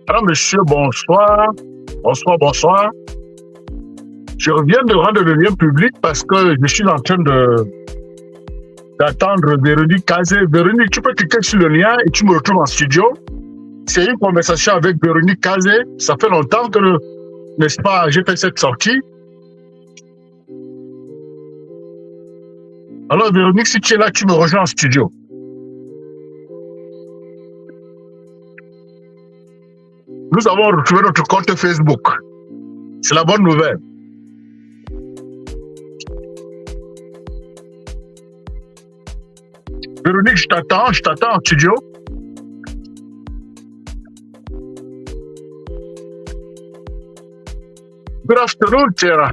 Alors, monsieur, bonsoir. Bonsoir. Je reviens de rendre le lien public parce que je suis en train d'attendre Véronique Kazé. Véronique, tu peux cliquer sur le lien et tu me retrouves en studio. C'est une conversation avec Véronique Kazé. Ça fait longtemps que, n'est-ce pas, j'ai fait cette sortie. Alors, Véronique, si tu es là, tu me rejoins en studio. Nous avons retrouvé notre compte Facebook. C'est la bonne nouvelle. Véronique, je t'attends en studio. Good afternoon, Tara.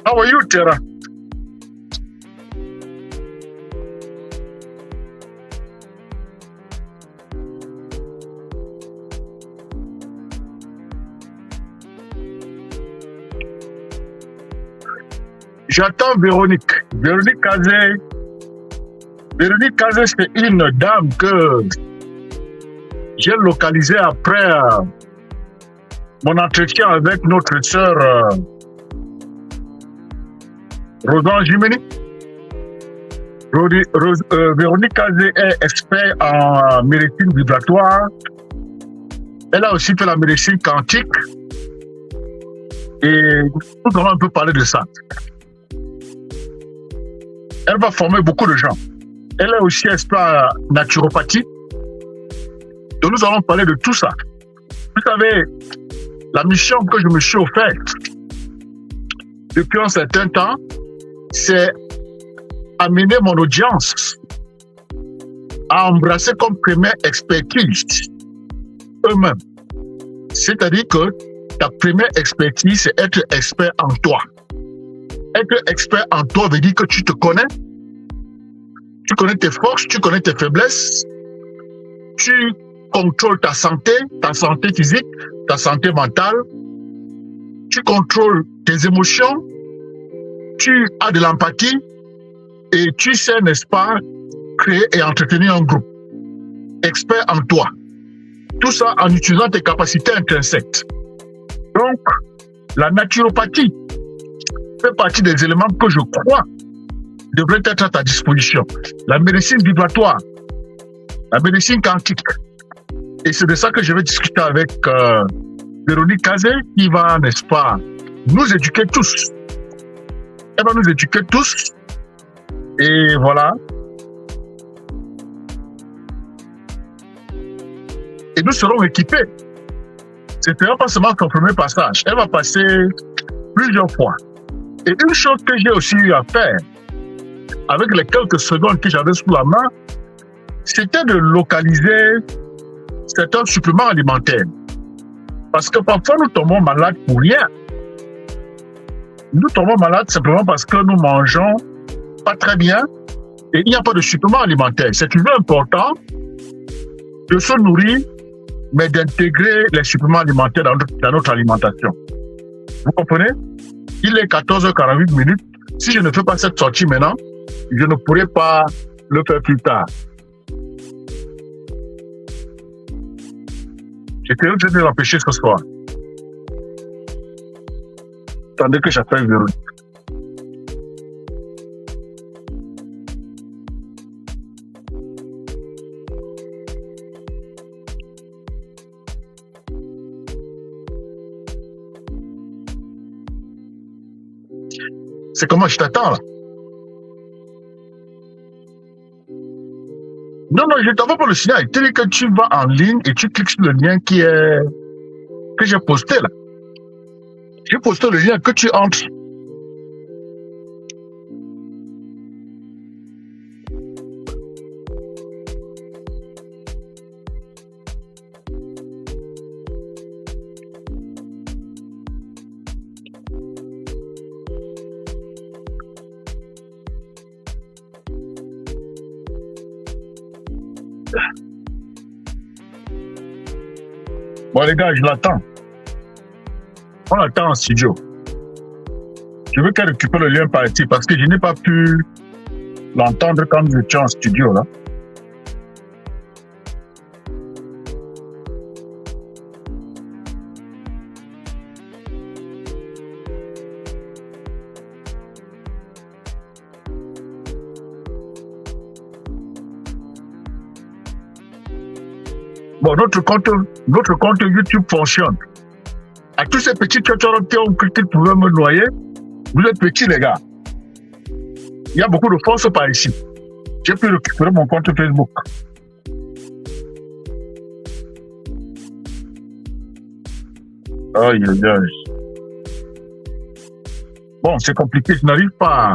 How are you, Tara? J'attends Véronique. Véronique Kazé, c'est une dame que j'ai localisée après mon entretien avec notre sœur Rosan Jimeni. Véronique Kazé est experte en médecine vibratoire. Elle a aussi fait la médecine quantique. Et nous allons un peu parler de ça. Elle va former beaucoup de gens. Elle est aussi expert en naturopathie. Donc nous allons parler de tout ça. Vous savez, la mission que je me suis offerte depuis un certain temps, c'est amener mon audience à embrasser comme première expertise eux-mêmes. C'est-à-dire que ta première expertise, c'est être expert en toi. Être expert en toi veut dire que tu te connais, tu connais tes forces, tu connais tes faiblesses, tu contrôles ta santé physique, ta santé mentale, tu contrôles tes émotions, tu as de l'empathie et tu sais, n'est-ce pas, créer et entretenir un groupe. Expert en toi. Tout ça en utilisant tes capacités intrinsèques. Donc, la naturopathie fait partie des éléments que je crois devraient être à ta disposition. La médecine vibratoire, la médecine quantique. Et c'est de ça que je vais discuter avec Véronique Kazé qui va, n'est-ce pas, nous éduquer tous. Elle va nous éduquer tous. Et voilà. Et nous serons équipés. Ce n'est pas seulement son premier passage. Elle va passer plusieurs fois. Et une chose que j'ai aussi eu à faire, avec les quelques secondes que j'avais sous la main, c'était de localiser certains suppléments alimentaires. Parce que parfois, nous tombons malades pour rien. Nous tombons malades simplement parce que nous mangeons pas très bien et il n'y a pas de supplément alimentaire. C'est toujours important de se nourrir, mais d'intégrer les suppléments alimentaires dans notre alimentation. Vous comprenez? Il est 14h48. Si je ne fais pas cette sortie maintenant, je ne pourrai pas le faire plus tard. J'étais obligé de l'empêcher ce soir. Attendez que j'appelle Véronique. C'est comment je t'attends là? Non, non, je t'envoie pas le signal. Tu dis que tu vas en ligne et tu cliques sur le lien que j'ai posté là. J'ai posté le lien que tu entres. Bon les gars, je l'attends. On l'attend en studio. Je veux qu'elle récupère le lien par ici parce que je n'ai pas pu l'entendre quand nous étions en studio là. Bon, notre compte YouTube fonctionne. À tous ces petits tchotchorons qui ont cru qu'ils pouvaient me noyer, vous êtes petits les gars. Il y a beaucoup de force par ici. J'ai pu récupérer mon compte Facebook. Aïe, aïe, aïe. Bon, c'est compliqué, je n'arrive pas.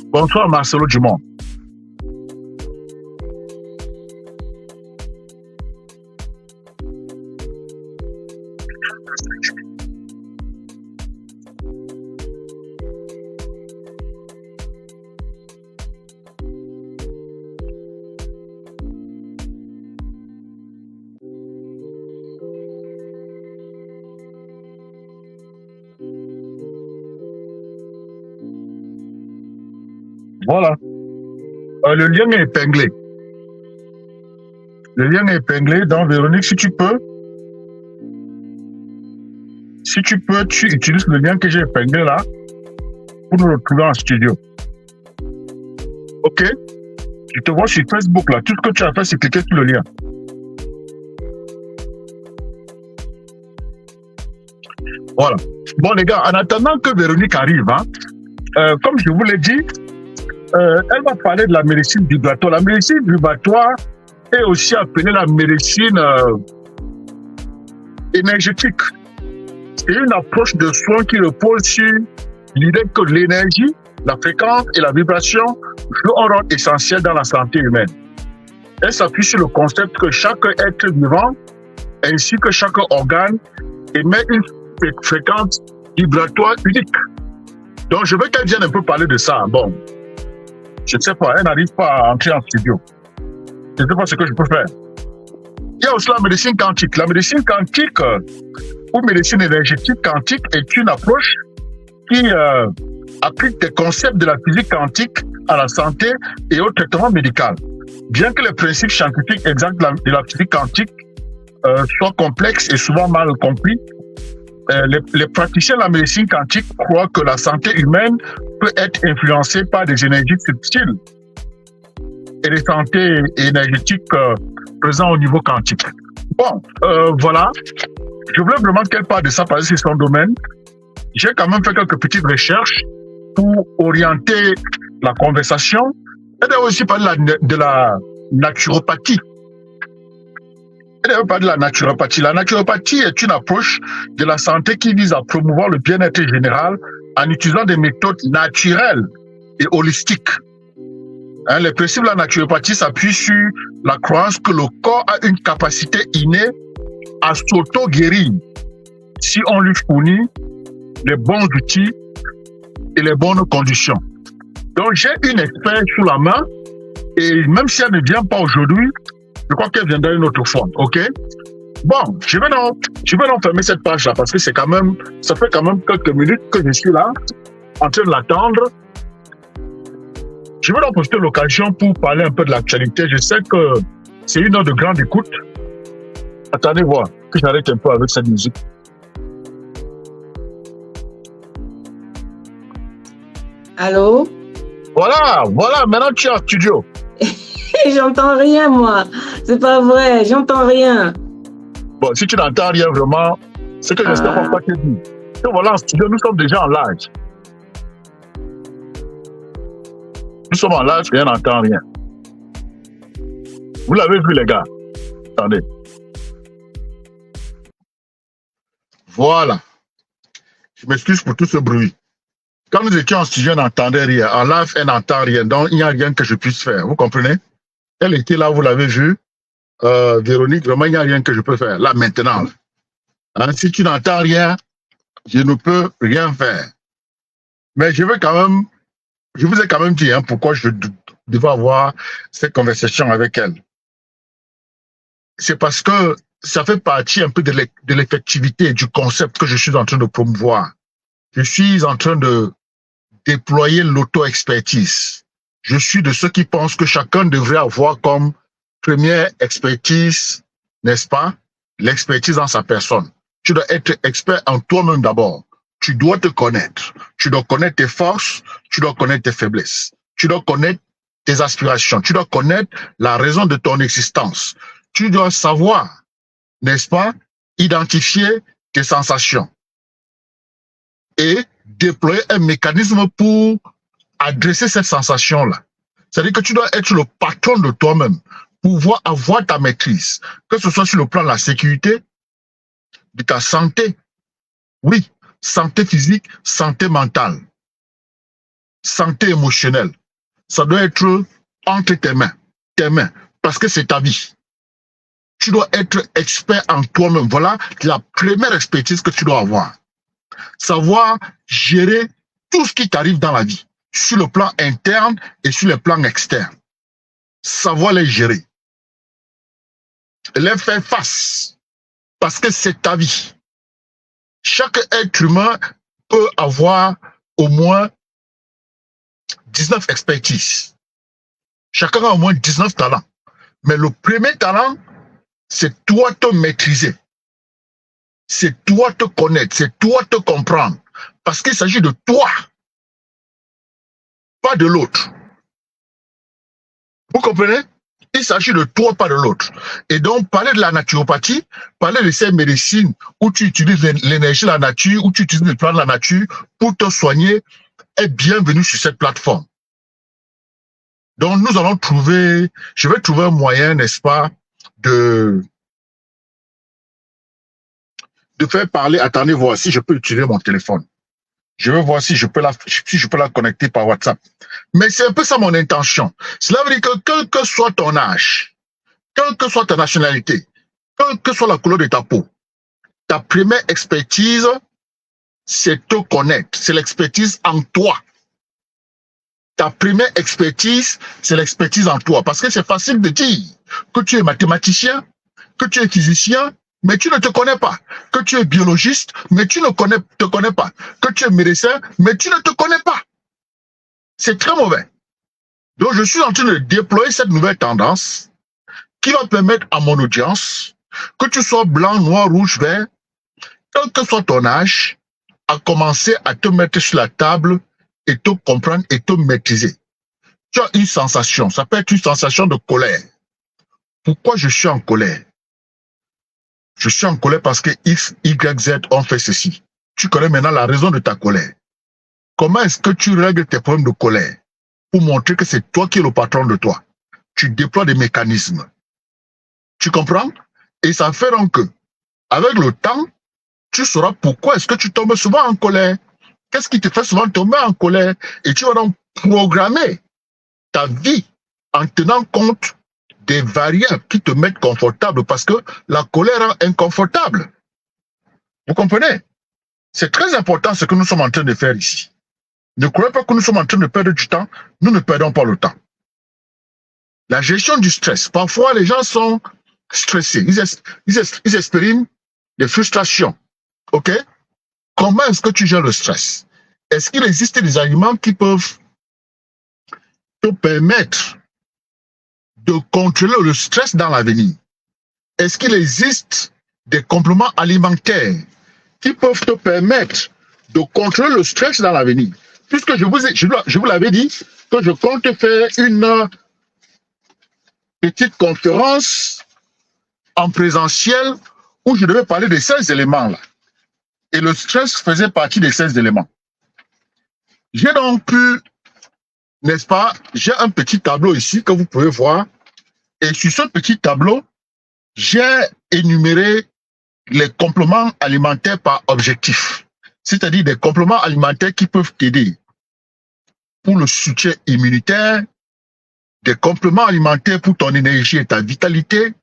Bonsoir Marcelo Dumont. Voilà. Le lien est épinglé. Le lien est épinglé. Donc, Véronique, si tu peux, tu utilises le lien que j'ai épinglé là pour nous retrouver en studio. Ok? Je te vois sur Facebook là. Tout ce que tu as fait, c'est cliquer sur le lien. Voilà. Bon, les gars, en attendant que Véronique arrive, hein, comme je vous l'ai dit, elle va parler de la médecine vibratoire. La médecine vibratoire est aussi appelée la médecine énergétique. C'est une approche de soins qui repose sur l'idée que l'énergie, la fréquence et la vibration jouent un rôle essentiel dans la santé humaine. Elle s'appuie sur le concept que chaque être vivant ainsi que chaque organe émet une fréquence vibratoire unique. Donc je veux qu'elle vienne un peu parler de ça. Bon. Je ne sais pas, elle n'arrive pas à entrer en studio. Je ne sais pas ce que je peux faire. Il y a aussi la médecine quantique. La médecine quantique ou médecine énergétique quantique est une approche qui applique des concepts de la physique quantique à la santé et au traitement médical. Bien que les principes scientifiques exacts de la physique quantique soient complexes et souvent mal compris, les praticiens de la médecine quantique croient que la santé humaine peut être influencée par des énergies subtiles et des santé énergétiques présents au niveau quantique. Bon, voilà. Je voulais vraiment qu'elle parle de ça parce que c'est son domaine. J'ai quand même fait quelques petites recherches pour orienter la conversation. Elle a aussi parlé de la naturopathie. Elle a parlé de la naturopathie. La naturopathie est une approche de la santé qui vise à promouvoir le bien-être général en utilisant des méthodes naturelles et holistiques. Les principes de la naturopathie s'appuient sur la croyance que le corps a une capacité innée à s'auto-guérir si on lui fournit les bons outils et les bonnes conditions. Donc j'ai une experte sous la main et même si elle ne vient pas aujourd'hui, je crois qu'elle viendra une autre fois, ok? Bon, je vais donc fermer cette page-là parce que ça fait quand même quelques minutes que je suis là, en train de l'attendre. Je vais donc profiter de l'occasion pour parler un peu de l'actualité. Je sais que c'est une heure de grande écoute. Attendez voir, que j'arrête un peu avec cette musique. Allô? Voilà, maintenant tu es en studio. J'entends rien, moi. C'est pas vrai, j'entends rien. Bon, si tu n'entends rien vraiment, ce que j'espère pas te dire. Et voilà, en studio, nous sommes déjà en live. Nous sommes en live et on n'entend rien. Vous l'avez vu, les gars? Attendez. Voilà. Je m'excuse pour tout ce bruit. Quand nous étions en studio, on n'entendait rien. En live, elle n'entend rien. Donc, il n'y a rien que je puisse faire. Vous comprenez? Elle était là, vous l'avez vu. Véronique, vraiment, il n'y a rien que je peux faire. Là, maintenant. Hein, si tu n'entends rien, je ne peux rien faire. Mais je veux quand même, je vous ai quand même dit hein, pourquoi je devais avoir cette conversation avec elle. C'est parce que ça fait partie un peu de l'effectivité et du concept que je suis en train de promouvoir. Je suis en train de déployer l'auto-expertise. Je suis de ceux qui pensent que chacun devrait avoir comme première expertise, n'est-ce pas, l'expertise dans sa personne. Tu dois être expert en toi-même d'abord. Tu dois te connaître. Tu dois connaître tes forces, tu dois connaître tes faiblesses. Tu dois connaître tes aspirations. Tu dois connaître la raison de ton existence. Tu dois savoir, n'est-ce pas, identifier tes sensations et déployer un mécanisme pour adresser cette sensation-là. C'est-à-dire que tu dois être le patron de toi-même, pouvoir avoir ta maîtrise, que ce soit sur le plan de la sécurité, de ta santé, oui, santé physique, santé mentale, santé émotionnelle. Ça doit être entre tes mains, parce que c'est ta vie. Tu dois être expert en toi-même. Voilà la première expertise que tu dois avoir. Savoir gérer tout ce qui t'arrive dans la vie, sur le plan interne et sur le plan externe. Savoir les gérer. Les faire face, parce que c'est ta vie. Chaque être humain peut avoir au moins 19 expertises. Chacun a au moins 19 talents. Mais le premier talent, c'est toi te maîtriser. C'est toi te connaître, c'est toi te comprendre. Parce qu'il s'agit de toi, pas de l'autre. Vous comprenez? Il s'agit de toi, pas de l'autre. Et donc, parler de la naturopathie, parler de ces médecines où tu utilises l'énergie de la nature, où tu utilises les plans de la nature pour te soigner, est bienvenu sur cette plateforme. Donc, nous allons trouver, je vais trouver un moyen, n'est-ce pas, de faire parler. Attendez, voir si je peux utiliser mon téléphone. Je vais voir si je peux la connecter par WhatsApp. Mais c'est un peu ça mon intention. Cela veut dire que quel que soit ton âge, quelle que soit ta nationalité, quelle que soit la couleur de ta peau, ta première expertise, c'est te connaître. C'est l'expertise en toi. Ta première expertise, c'est l'expertise en toi. Parce que c'est facile de dire que tu es mathématicien, que tu es physicien, mais tu ne te connais pas. Que tu es biologiste, mais tu ne te connais pas. Que tu es médecin, mais tu ne te connais pas. C'est très mauvais. Donc, je suis en train de déployer cette nouvelle tendance qui va permettre à mon audience, que tu sois blanc, noir, rouge, vert, quel que soit ton âge, à commencer à te mettre sur la table et te comprendre et te maîtriser. Tu as une sensation, ça peut être une sensation de colère. Pourquoi je suis en colère? Je suis en colère parce que X, Y, Z ont fait ceci. Tu connais maintenant la raison de ta colère. Comment est-ce que tu règles tes problèmes de colère pour montrer que c'est toi qui es le patron de toi? Tu déploies des mécanismes. Tu comprends? Et ça fait donc que, avec le temps, tu sauras pourquoi est-ce que tu tombes souvent en colère. Qu'est-ce qui te fait souvent tomber en colère? Et tu vas donc programmer ta vie en tenant compte des variables qui te mettent confortable parce que la colère rend inconfortable. Vous comprenez? C'est très important ce que nous sommes en train de faire ici. Ne croyez pas que nous sommes en train de perdre du temps. Nous ne perdons pas le temps. La gestion du stress. Parfois, les gens sont stressés. Ils expriment des frustrations. OK? Comment est-ce que tu gères le stress? Est-ce qu'il existe des aliments qui peuvent te permettre de contrôler le stress dans l'avenir? Est-ce qu'il existe des compléments alimentaires qui peuvent te permettre de contrôler le stress dans l'avenir? puisque je vous l'avais dit, que je compte faire une petite conférence en présentiel où je devais parler de 16 éléments là. Et le stress faisait partie des 16 éléments. J'ai donc pu, n'est-ce pas, j'ai un petit tableau ici que vous pouvez voir. Et sur ce petit tableau, j'ai énuméré les compléments alimentaires par objectif. C'est-à-dire des compléments alimentaires qui peuvent t'aider pour le soutien immunitaire, des compléments alimentaires pour ton énergie et ta vitalité,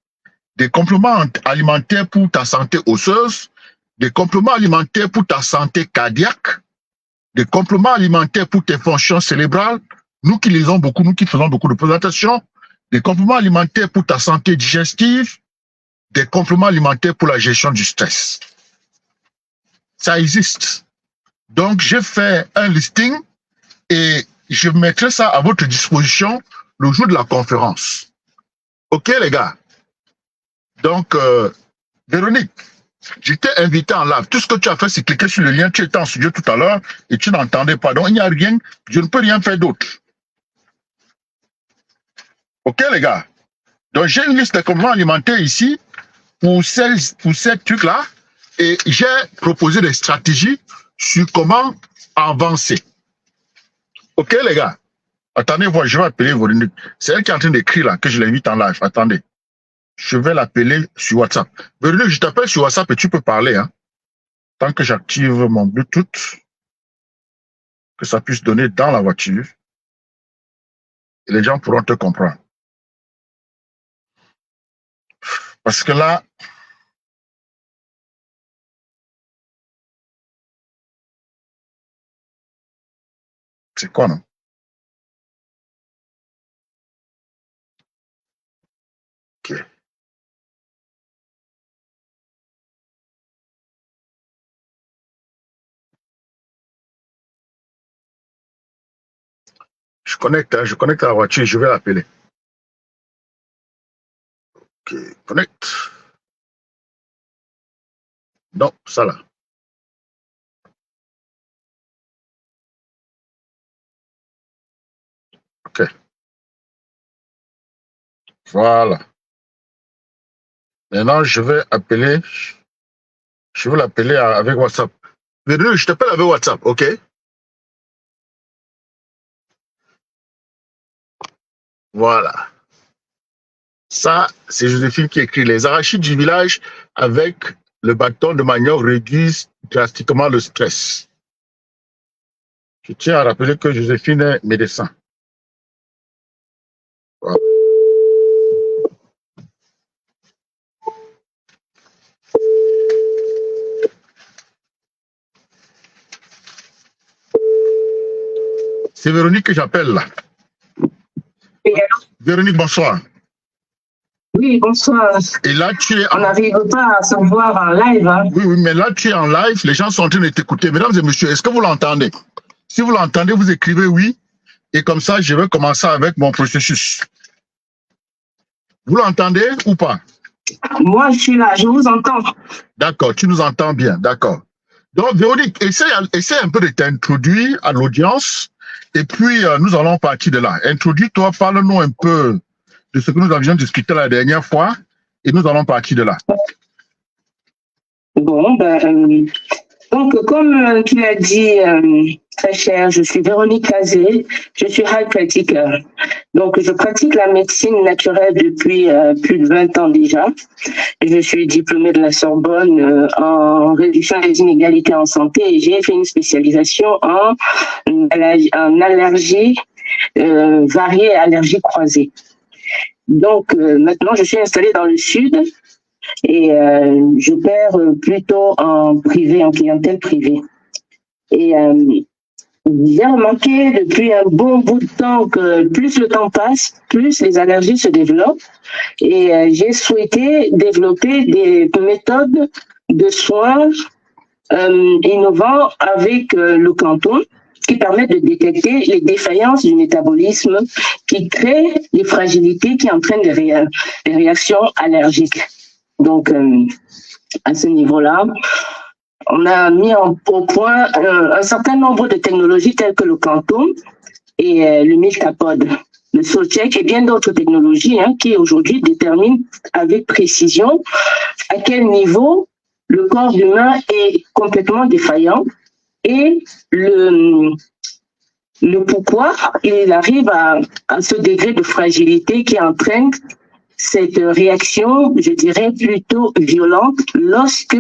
des compléments alimentaires pour ta santé osseuse, des compléments alimentaires pour ta santé cardiaque, des compléments alimentaires pour tes fonctions cérébrales, nous qui lisons beaucoup, nous qui faisons beaucoup de présentation, des compléments alimentaires pour ta santé digestive, des compléments alimentaires pour la gestion du stress. Ça existe. Donc, j'ai fait un listing et je mettrai ça à votre disposition le jour de la conférence. OK, les gars? Donc, Véronique, je t'ai invité en live. Tout ce que tu as fait, c'est cliquer sur le lien. Tu étais en studio tout à l'heure et tu n'entendais pas. Donc, il n'y a rien. Je ne peux rien faire d'autre. OK, les gars? Donc, j'ai une liste de compléments alimentaires ici pour ces trucs-là. Et j'ai proposé des stratégies sur comment avancer. OK, les gars? Attendez, moi, je vais appeler Véronique. C'est elle qui est en train d'écrire là, que je l'invite en live. Attendez. Je vais l'appeler sur WhatsApp. Véronique, je t'appelle sur WhatsApp et tu peux parler. Hein, tant que j'active mon Bluetooth, que ça puisse donner dans la voiture. Et les gens pourront te comprendre. Parce que là, c'est quoi, non? OK. Je connecte à la voiture et je vais l'appeler. OK, connecte. Non, ça là. OK. Voilà. Maintenant, je vais l'appeler avec WhatsApp. Véronique, je t'appelle avec WhatsApp, OK? Voilà. Ça, c'est Joséphine qui écrit. Les arachides du village avec le bâton de manioc réduisent drastiquement le stress. Je tiens à rappeler que Joséphine est médecin. Voilà. C'est Véronique que j'appelle là. Oui, Véronique, bonsoir. oui, bonsoir. Et là, tu es On n'arrive pas à se voir en live. Hein. Oui, mais là, tu es en live, les gens sont en train de t'écouter. Mesdames et messieurs, est-ce que vous l'entendez? Si vous l'entendez, vous écrivez oui, et comme ça, je vais commencer avec mon processus. Vous l'entendez ou pas? Moi, je suis là, je vous entends. D'accord, tu nous entends bien, d'accord. Donc, Véronique, essaie un peu de t'introduire à l'audience, et puis nous allons partir de là. Introduis-toi, parle-nous un peu de ce que nous avions discuté la dernière fois, et nous allons partir de là. Bon, donc, comme tu l'as dit, très cher, je suis Véronique Kazé, je suis health-practitioner. Donc, je pratique la médecine naturelle depuis plus de 20 ans déjà. Je suis diplômée de la Sorbonne en réduction des inégalités en santé et j'ai fait une spécialisation en allergie variée et allergie croisée. Donc, maintenant, je suis installée dans le sud et j'opère plutôt en privé, en clientèle privée. Et j'ai remarqué depuis un bon bout de temps que plus le temps passe, plus les allergies se développent. Et j'ai souhaité développer des méthodes de soins innovants avec le Quantum qui permettent de détecter les défaillances du métabolisme qui créent des fragilités qui entraînent des réactions allergiques. Donc, à ce niveau-là, On a mis au point un certain nombre de technologies telles que le quantum et le multipode, le soul-check et bien d'autres technologies qui aujourd'hui déterminent avec précision à quel niveau le corps humain est complètement défaillant et le pourquoi il arrive à ce degré de fragilité qui entraîne cette réaction, je dirais, plutôt violente lorsque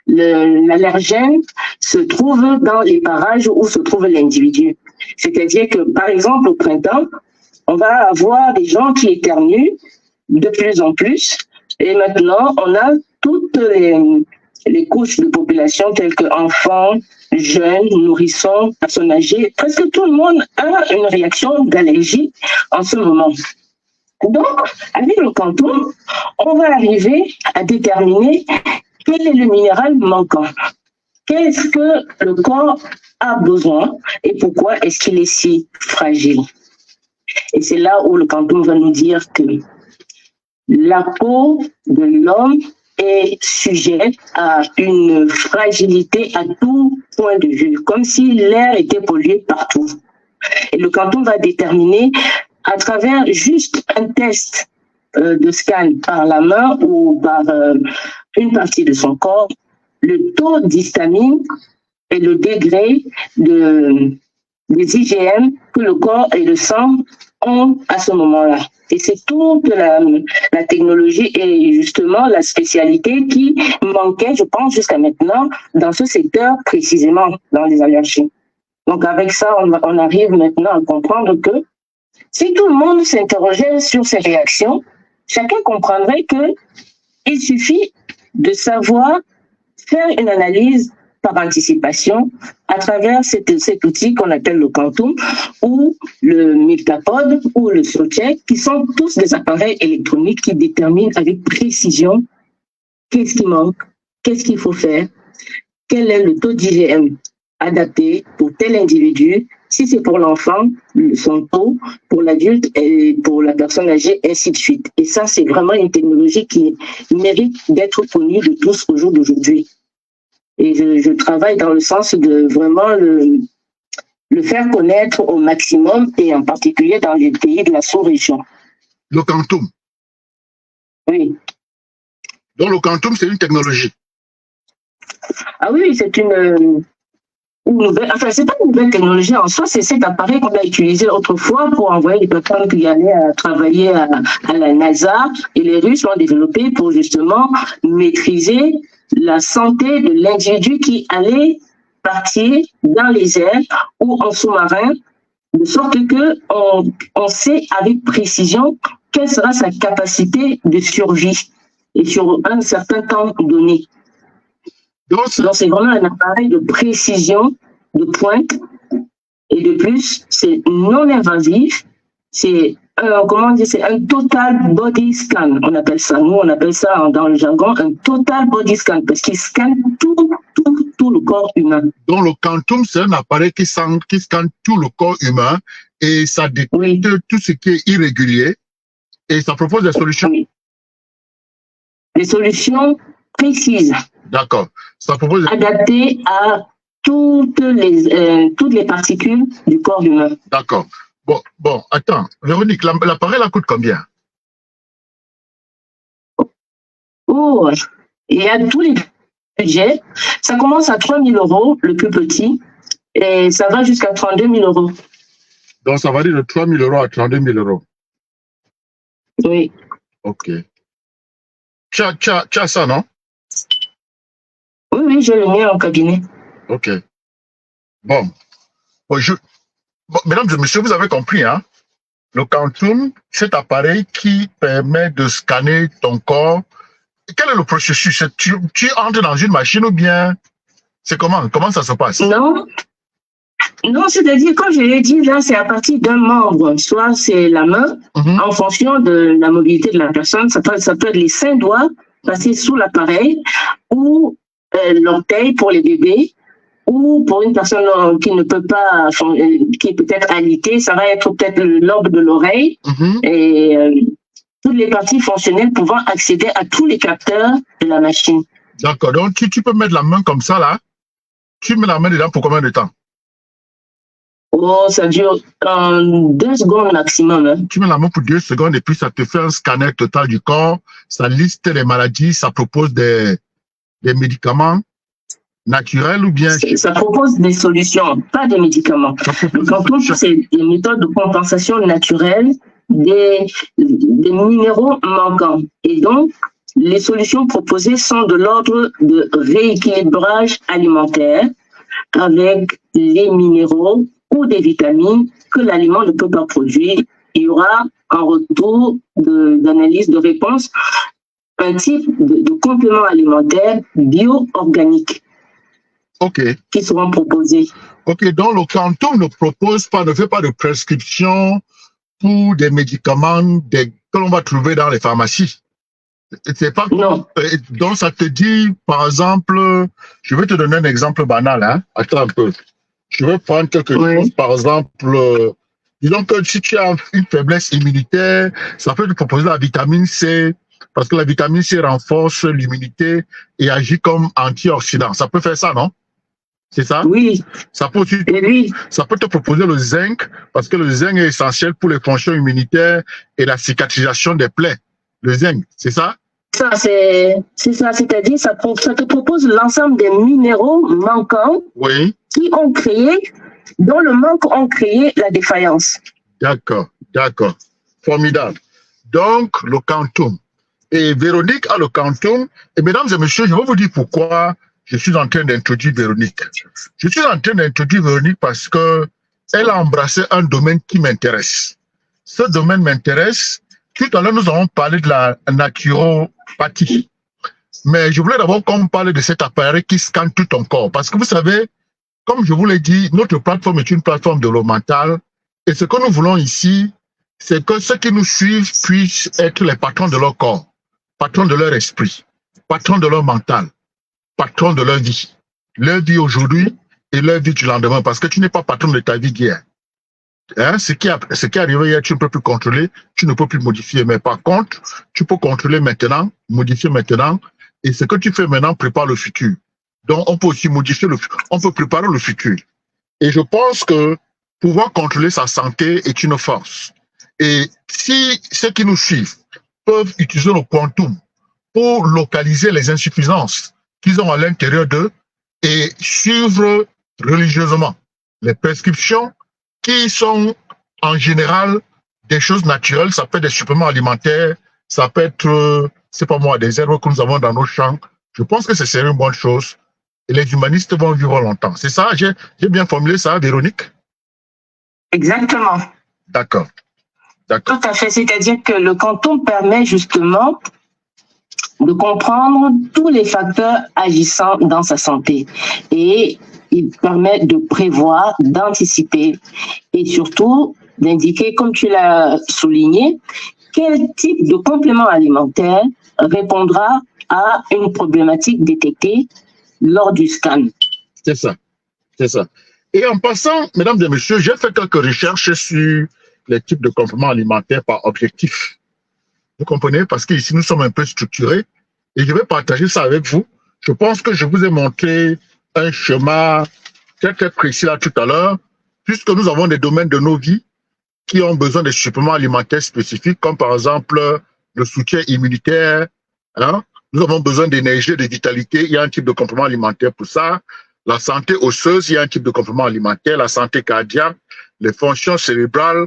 l'allergène se trouve dans les parages où se trouve l'individu. C'est-à-dire que, par exemple, au printemps, on va avoir des gens qui éternuent de plus en plus. Et maintenant, on a toutes les couches de population telles que enfants, jeunes, nourrissons, personnes âgées. Presque tout le monde a une réaction d'allergie en ce moment. Donc, avec le quantum, on va arriver à déterminer quel est le minéral manquant. Qu'est-ce que le corps a besoin et pourquoi est-ce qu'il est si fragile. Et c'est là où le quantum va nous dire que la peau de l'homme est sujette à une fragilité à tout point de vue, comme si l'air était pollué partout. Et le quantum va déterminer à travers juste un test de scan par la main ou par une partie de son corps, le taux d'histamine et le degré des IgM que le corps et le sang ont à ce moment-là. Et c'est toute la technologie et justement la spécialité qui manquait, je pense, jusqu'à maintenant dans ce secteur, précisément dans les allergies. Donc avec ça, on arrive maintenant à comprendre que si tout le monde s'interrogeait sur ces réactions, chacun comprendrait qu'il suffit de savoir faire une analyse par anticipation à travers cet outil qu'on appelle le quantum ou le multipode ou le soul-check, qui sont tous des appareils électroniques qui déterminent avec précision qu'est-ce qui manque, qu'est-ce qu'il faut faire, quel est le taux d'IgM adapté pour tel individu, si c'est pour l'enfant, son taux, pour l'adulte et pour la personne âgée, ainsi de suite. Et ça, c'est vraiment une technologie qui mérite d'être connue de tous au jour d'aujourd'hui. Et je travaille dans le sens de vraiment le faire connaître au maximum et en particulier dans les pays de la sous-région. Le quantum. Oui. Donc le quantum, c'est une technologie. Ah oui, c'est une nouvelle, enfin, c'est pas une nouvelle technologie en soi, c'est cet appareil qu'on a utilisé autrefois pour envoyer les personnes qui allaient travailler à la NASA, et les Russes l'ont développé pour justement maîtriser la santé de l'individu qui allait partir dans les airs ou en sous-marin, de sorte que on sait avec précision quelle sera sa capacité de survie et sur un certain temps donné. Donc, c'est vraiment un appareil de précision, de pointe, et de plus, c'est non invasif, c'est c'est un total body scan, on appelle ça. Nous, on appelle ça dans le jargon un total body scan, parce qu'il scanne tout le corps humain. Donc, le quantum, c'est un appareil qui scanne tout le corps humain et ça détecte tout ce qui est irrégulier et ça propose des solutions. Oui. Des solutions précises. D'accord. Ça propose adaptées à toutes les particules du corps humain. D'accord. Bon, attends. Véronique, l'appareil, là, coûte combien? Oh, il y a tous les budgets. Ça commence à 3 000 €, le plus petit, et ça va jusqu'à 32 000 €. Donc, ça va dire de 3 000 € à 32 000 €. Oui. OK. Tu as ça, non? Oui, je le mets en cabinet. OK. Bon, mesdames et messieurs, vous avez compris, hein? Le quantum, cet appareil qui permet de scanner ton corps. Quel est le processus? Tu entres dans une machine ou bien c'est comment ça se passe? Non, c'est-à-dire, comme je l'ai dit, là, c'est à partir d'un membre. Soit c'est la main, en fonction de la mobilité de la personne. Ça peut être les 5 doigts passés sous l'appareil ou l'orteil pour les bébés, ou pour une personne qui ne peut pas, qui est peut-être alitée, ça va être peut-être le lobe de l'oreille et toutes les parties fonctionnelles pouvant accéder à tous les capteurs de la machine. D'accord. Donc, tu peux mettre la main comme ça, là. Tu mets la main dedans pour combien de temps? Oh, ça dure 2 secondes maximum. Hein. Tu mets la main pour 2 secondes et puis ça te fait un scanner total du corps. Ça liste les maladies, ça propose des médicaments naturels ou bien... Ça propose des solutions, pas des médicaments. Donc, c'est des méthodes de compensation naturelle des minéraux manquants. Et donc, les solutions proposées sont de l'ordre de rééquilibrage alimentaire avec les minéraux ou des vitamines que l'aliment ne peut pas produire. Il y aura en retour d'analyse de réponse un type de complément alimentaire bio-organique qui seront proposés. Ok, donc le Quantum ne fait pas de prescription pour des médicaments que l'on va trouver dans les pharmacies. C'est pas non. Donc ça te dit, par exemple, je vais te donner un exemple banal. Hein? Attends un peu. Je vais prendre quelque chose, par exemple, disons que si tu as une faiblesse immunitaire, ça peut te proposer la vitamine C, parce que la vitamine C renforce l'immunité et agit comme antioxydant. Ça peut faire ça, non? C'est ça? Oui. Ça peut aussi, ça peut te proposer le zinc, parce que le zinc est essentiel pour les fonctions immunitaires et la cicatrisation des plaies. Le zinc, c'est ça? Ça, c'est ça. C'est-à-dire, ça te propose l'ensemble des minéraux manquants qui ont créé, dont le manque ont créé la défaillance. D'accord, d'accord. Formidable. Donc, le Quantum. Et Véronique a le Quantum. Et mesdames et messieurs, je vais vous dire pourquoi je suis en train d'introduire Véronique. Je suis en train d'introduire Véronique parce que elle a embrassé un domaine qui m'intéresse. Ce domaine m'intéresse. Tout à l'heure, nous avons parlé de la naturopathie. Mais je voulais d'abord qu'on parle de cet appareil qui scanne tout ton corps. Parce que vous savez, comme je vous l'ai dit, notre plateforme est une plateforme de l'eau mentale. Et ce que nous voulons ici, c'est que ceux qui nous suivent puissent être les patrons de leur corps, patrons de leur esprit, patrons de leur mental, patrons de leur vie. Leur vie aujourd'hui et leur vie du lendemain. Parce que tu n'es pas patron de ta vie d'hier. Hein, ce qui est arrivé hier, tu ne peux plus contrôler, tu ne peux plus modifier. Mais par contre, tu peux contrôler maintenant, modifier maintenant. Et ce que tu fais maintenant prépare le futur. Donc, on peut aussi modifier on peut préparer le futur. Et je pense que pouvoir contrôler sa santé est une force. Et si ceux qui nous suivent peuvent utiliser le Quantum pour localiser les insuffisances qu'ils ont à l'intérieur d'eux et suivre religieusement les prescriptions qui sont en général des choses naturelles, ça peut être des suppléments alimentaires, ça peut être, c'est pas moi, des herbes que nous avons dans nos champs. Je pense que c'est une bonne chose. Et les humanistes vont vivre longtemps. C'est ça? J'ai bien formulé ça, Véronique? Exactement. D'accord. D'accord. Tout à fait. C'est-à-dire que le Quantum permet justement de comprendre tous les facteurs agissant dans sa santé. Et il permet de prévoir, d'anticiper et surtout d'indiquer, comme tu l'as souligné, quel type de complément alimentaire répondra à une problématique détectée lors du scan. C'est ça, c'est ça. Et en passant, mesdames et messieurs, j'ai fait quelques recherches sur les types de compléments alimentaires par objectif. Vous comprenez? Parce qu'ici, nous sommes un peu structurés et je vais partager ça avec vous. Je pense que je vous ai montré un schéma très, très précis là tout à l'heure, puisque nous avons des domaines de nos vies qui ont besoin de suppléments alimentaires spécifiques, comme par exemple le soutien immunitaire. Hein? Nous avons besoin d'énergie et de vitalité. Il y a un type de complément alimentaire pour ça. La santé osseuse, il y a un type de complément alimentaire. La santé cardiaque, les fonctions cérébrales,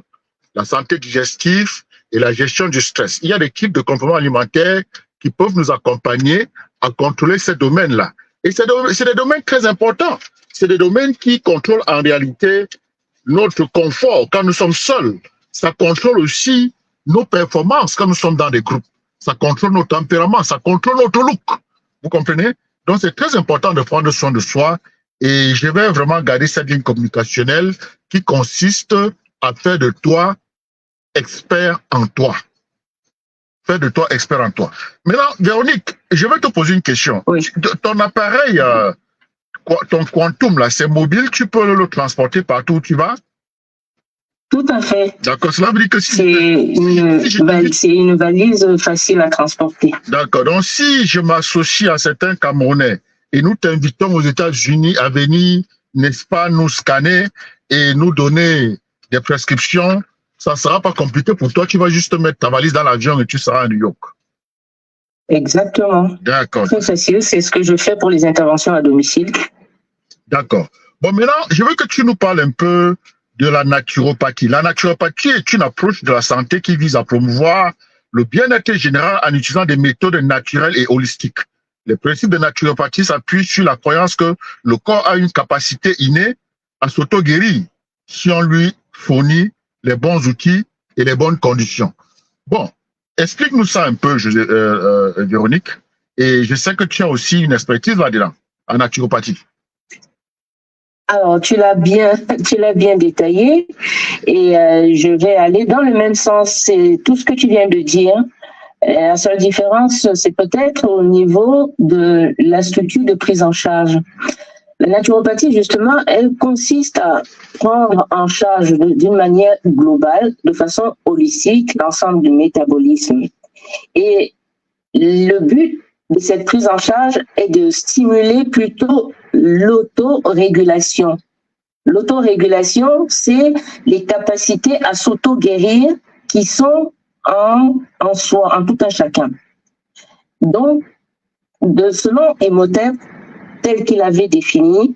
la santé digestive et la gestion du stress. Il y a des types de compléments alimentaires qui peuvent nous accompagner à contrôler ces domaines-là. Et c'est des domaines très importants. C'est des domaines qui contrôlent en réalité notre confort quand nous sommes seuls. Ça contrôle aussi nos performances quand nous sommes dans des groupes. Ça contrôle nos tempéraments, ça contrôle notre look. Vous comprenez? Donc, c'est très important de prendre soin de soi. Et je vais vraiment garder cette ligne communicationnelle qui consiste à faire de toi expert en toi. Faire de toi expert en toi. Maintenant, Véronique, je vais te poser une question. Oui. Ton appareil, ton Quantum, là, c'est mobile, tu peux le transporter partout où tu vas? Tout à fait. D'accord, cela veut dire que si... C'est une valise facile à transporter. D'accord, donc si je m'associe à certains Camerounais et nous t'invitons aux États-Unis à venir, n'est-ce pas, nous scanner et nous donner des prescriptions, ça ne sera pas compliqué pour toi, tu vas juste mettre ta valise dans l'avion et tu seras à New York. Exactement. D'accord. Très facile, c'est ce que je fais pour les interventions à domicile. D'accord. Bon, maintenant, je veux que tu nous parles un peu de la naturopathie. La naturopathie est une approche de la santé qui vise à promouvoir le bien-être général en utilisant des méthodes naturelles et holistiques. Les principes de naturopathie s'appuient sur la croyance que le corps a une capacité innée à s'auto-guérir si on lui fournit les bons outils et les bonnes conditions. Bon, explique-nous ça un peu, Véronique. Et je sais que tu as aussi une expertise là-dedans, en naturopathie. Alors, tu l'as bien détaillé et je vais aller dans le même sens. C'est tout ce que tu viens de dire. La seule différence, c'est peut-être au niveau de la structure de prise en charge. La naturopathie, justement, elle consiste à prendre en charge d'une manière globale, de façon holistique, l'ensemble du métabolisme. Et le but de cette prise en charge est de stimuler plutôt l'autorégulation. L'autorégulation, c'est les capacités à s'auto-guérir qui sont en soi, en tout un chacun. Donc, selon Imhotep, tel qu'il avait défini,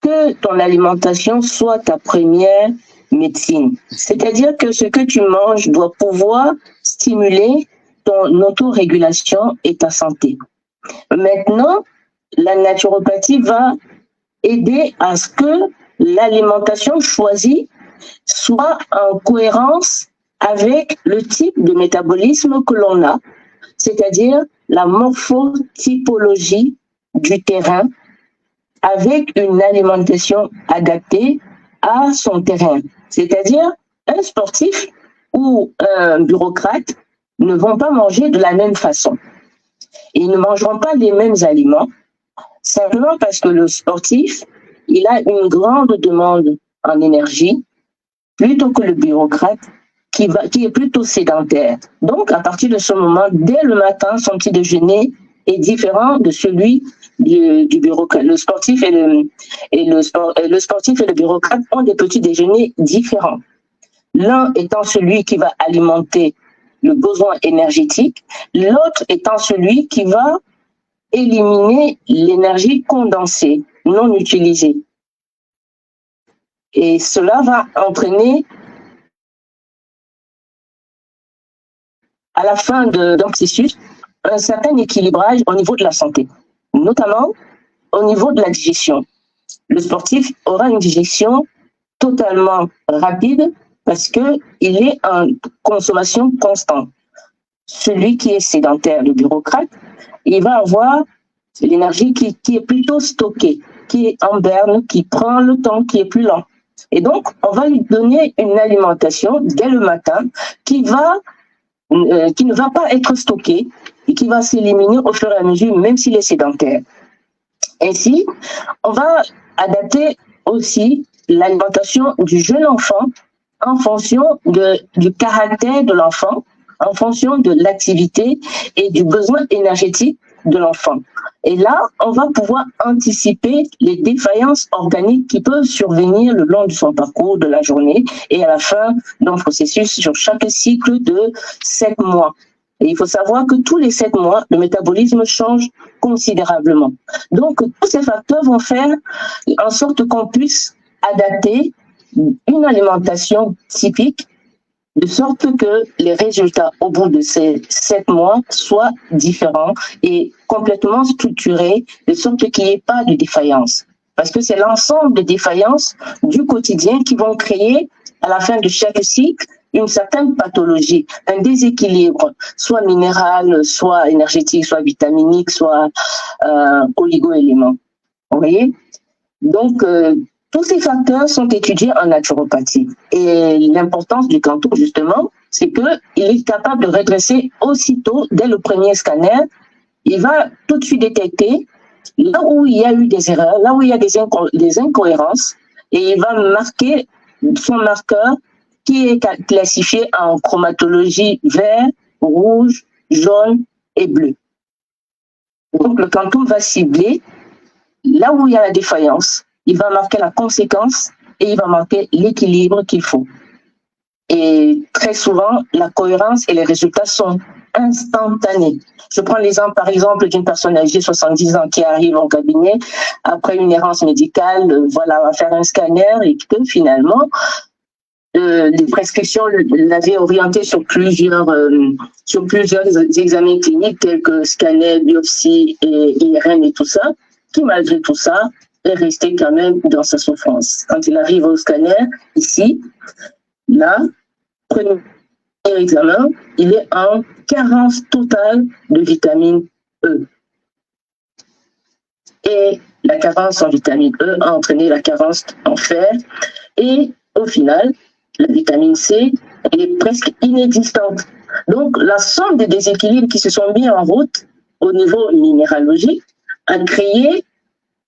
que ton alimentation soit ta première médecine. C'est-à-dire que ce que tu manges doit pouvoir stimuler ton autorégulation et ta santé. Maintenant, la naturopathie va aider à ce que l'alimentation choisie soit en cohérence avec le type de métabolisme que l'on a, c'est-à-dire la morphotypologie du terrain avec une alimentation adaptée à son terrain. C'est-à-dire un sportif ou un bureaucrate ne vont pas manger de la même façon. Ils ne mangeront pas les mêmes aliments, simplement parce que le sportif, il a une grande demande en énergie, plutôt que le bureaucrate qui est plutôt sédentaire. Donc, à partir de ce moment, dès le matin, son petit déjeuner est différent de celui du bureaucrate. Le sportif et le sportif et le bureaucrate ont des petits déjeuners différents. L'un étant celui qui va alimenter le besoin énergétique, l'autre étant celui qui va éliminer l'énergie condensée, non utilisée. Et cela va entraîner, à la fin d'un processus, un certain équilibrage au niveau de la santé, notamment au niveau de la digestion. Le sportif aura une digestion totalement rapide parce qu'il est en consommation constante. Celui qui est sédentaire, le bureaucrate, il va avoir l'énergie qui est plutôt stockée, qui est en berne, qui prend le temps, qui est plus lent. Et donc, on va lui donner une alimentation dès le matin qui ne va pas être stockée et qui va s'éliminer au fur et à mesure, même s'il est sédentaire. Ainsi, on va adapter aussi l'alimentation du jeune enfant en fonction du caractère de l'enfant, en fonction de l'activité et du besoin énergétique de l'enfant. Et là, on va pouvoir anticiper les défaillances organiques qui peuvent survenir le long de son parcours de la journée et à la fin d'un processus sur chaque cycle de 7 mois. Et il faut savoir que tous les 7 mois, le métabolisme change considérablement. Donc, tous ces facteurs vont faire en sorte qu'on puisse adapter une alimentation typique de sorte que les résultats au bout de ces 7 mois soient différents et complètement structurés, de sorte qu'il n'y ait pas de défaillance. Parce que c'est l'ensemble des défaillances du quotidien qui vont créer, à la fin de chaque cycle, une certaine pathologie, un déséquilibre, soit minéral, soit énergétique, soit vitaminique, soit oligo-éléments. Vous voyez? Donc, tous ces facteurs sont étudiés en naturopathie. Et l'importance du cantour, justement, c'est qu'il est capable de redresser aussitôt, dès le premier scanner, il va tout de suite détecter là où il y a eu des erreurs, là où il y a des incohérences, et il va marquer son marqueur qui est classifié en chromatologie vert, rouge, jaune et bleu. Donc, le quantum va cibler là où il y a la défaillance, il va marquer la conséquence et il va marquer l'équilibre qu'il faut. Et très souvent, la cohérence et les résultats sont instantanés. Je prends l'exemple, par exemple, d'une personne âgée, 70 ans, qui arrive en cabinet après une errance médicale, voilà, va faire un scanner et que finalement, les prescriptions l'avaient orienté sur plusieurs examens cliniques tels que scanner, biopsie et IRM et tout ça, qui malgré tout ça est resté quand même dans sa souffrance. Quand il arrive au scanner, ici, là, premier examen, il est en carence totale de vitamine E. Et la carence en vitamine E a entraîné la carence en fer. Et au final, la vitamine C, elle est presque inexistante. Donc, la somme des déséquilibres qui se sont mis en route au niveau minéralogique a créé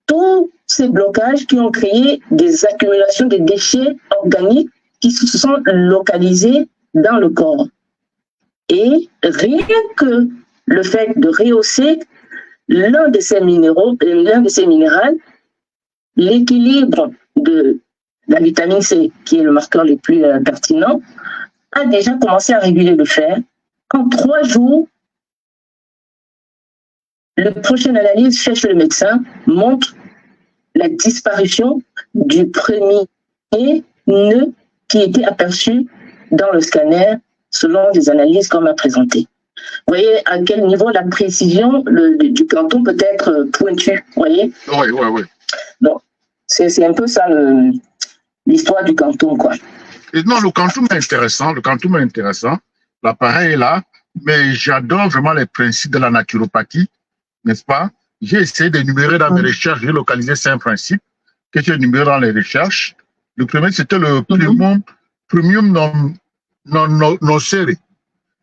tous ces blocages qui ont créé des accumulations de déchets organiques qui se sont localisés dans le corps. Et rien que le fait de rehausser l'un de ces minéraux, l'équilibre de la vitamine C, qui est le marqueur le plus pertinent, a déjà commencé à réguler le fer. En 3 jours, la prochaine analyse faite chez le médecin montre la disparition du premier nœud qui était aperçu dans le scanner selon des analyses qu'on m'a présentées. Vous voyez à quel niveau la précision du quantum peut être pointue, vous voyez? Oui. Donc, c'est un peu ça l'histoire du quantum, quoi. Et non, le quantum est intéressant, l'appareil est là, mais j'adore vraiment les principes de la naturopathie, n'est-ce pas? J'ai essayé d'énumérer dans mes recherches, j'ai localisé 5 principes que j'ai énumérés dans les recherches. Le premier, c'était le premium non nocere,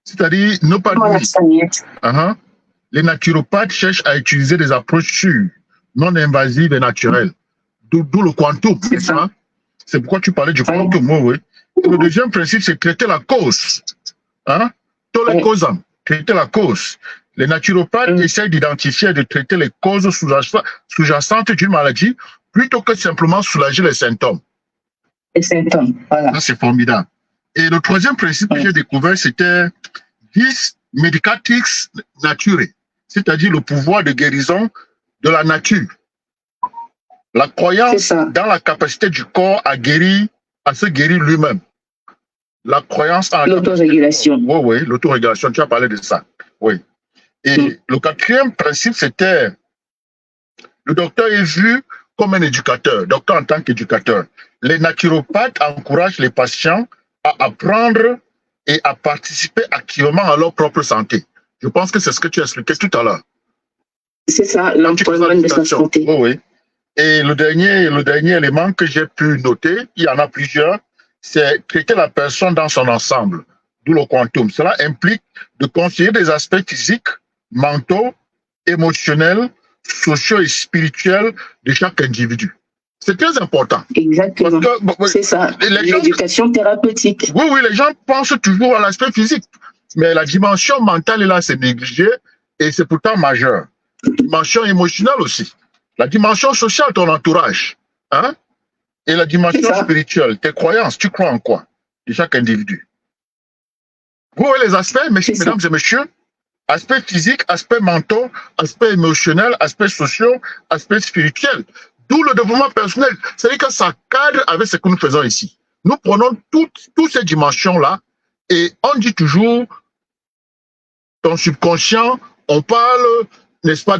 c'est-à-dire ne pas nuire. Les naturopathes cherchent à utiliser des approches sûres, non invasives et naturelles. D'où le quantum, c'est ça? C'est pourquoi tu parlais du quantum, oui. Et le deuxième principe, c'est traiter la cause. Traiter la cause. Les naturopathes essaient d'identifier et de traiter les causes sous-jacentes d'une maladie plutôt que simplement soulager les symptômes. Les symptômes, voilà. Ça, c'est formidable. Et le troisième principe que j'ai découvert, c'était vis medicatrix nature, c'est-à-dire le pouvoir de guérison de la nature. La croyance dans la capacité du corps à se guérir lui-même. La croyance en l'autorégulation. Oui, l'autorégulation, tu as parlé de ça. Oui. Et le quatrième principe, c'était le docteur est vu comme un éducateur, docteur en tant qu'éducateur. Les naturopathes encouragent les patients à apprendre et à participer activement à leur propre santé. Je pense que c'est ce que tu expliquais tout à l'heure. C'est ça, l'empoiement de sa santé. Oui. Et le dernier élément que j'ai pu noter, il y en a plusieurs, c'est traiter la personne dans son ensemble, d'où le quantum. Cela implique de considérer des aspects physiques, mentaux, émotionnels, sociaux et spirituels de chaque individu. C'est très important. Exactement. C'est ça, l'éducation thérapeutique. Oui, les gens pensent toujours à l'aspect physique, mais la dimension mentale, là, c'est négligé et c'est pourtant majeur. La dimension émotionnelle aussi. La dimension sociale, ton entourage. Et la dimension spirituelle, tes croyances, tu crois en quoi de chaque individu. Vous voyez les aspects, mesdames et messieurs, aspect physique, aspect mental, aspect émotionnel, aspect social, aspect spirituel. D'où le développement personnel. C'est-à-dire que ça cadre avec ce que nous faisons ici. Nous prenons toutes ces dimensions-là et on dit toujours, ton subconscient, on parle, n'est-ce pas,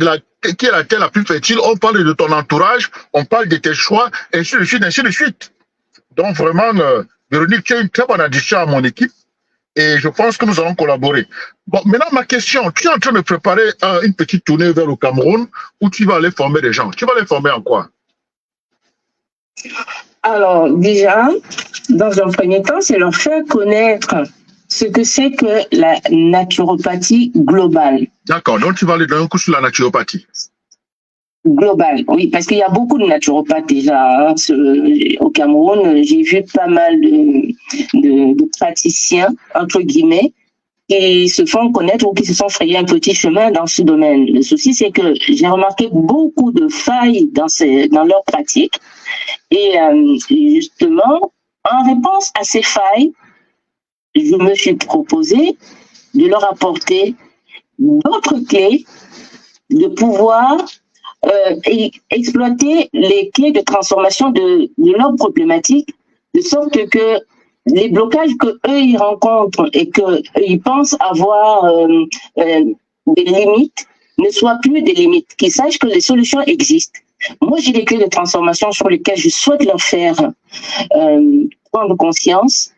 qui est la terre la plus fertile, on parle de ton entourage, on parle de tes choix, ainsi de suite, ainsi de suite. Donc vraiment, Véronique, tu as une très bonne addition à mon équipe et je pense que nous allons collaborer. Bon, maintenant ma question, tu es en train de préparer une petite tournée vers le Cameroun où tu vas aller former des gens. Tu vas les former en quoi? Alors déjà, dans un premier temps, c'est leur faire connaître ce que c'est que la naturopathie globale. D'accord, donc tu vas aller donner un coup sur la naturopathie. global, oui, parce qu'il y a beaucoup de naturopathes déjà au Cameroun. J'ai vu pas mal de praticiens, entre guillemets, qui se font connaître ou qui se sont frayés un petit chemin dans ce domaine. Le souci, c'est que j'ai remarqué beaucoup de failles dans leur pratique. Et justement, en réponse à ces failles, je me suis proposé de leur apporter d'autres clés, de pouvoir exploiter les clés de transformation de leurs problématiques, de sorte que les blocages qu'eux ils rencontrent et qu'ils pensent avoir des limites ne soient plus des limites, qu'ils sachent que les solutions existent. Moi, j'ai des clés de transformation sur lesquelles je souhaite leur faire prendre conscience,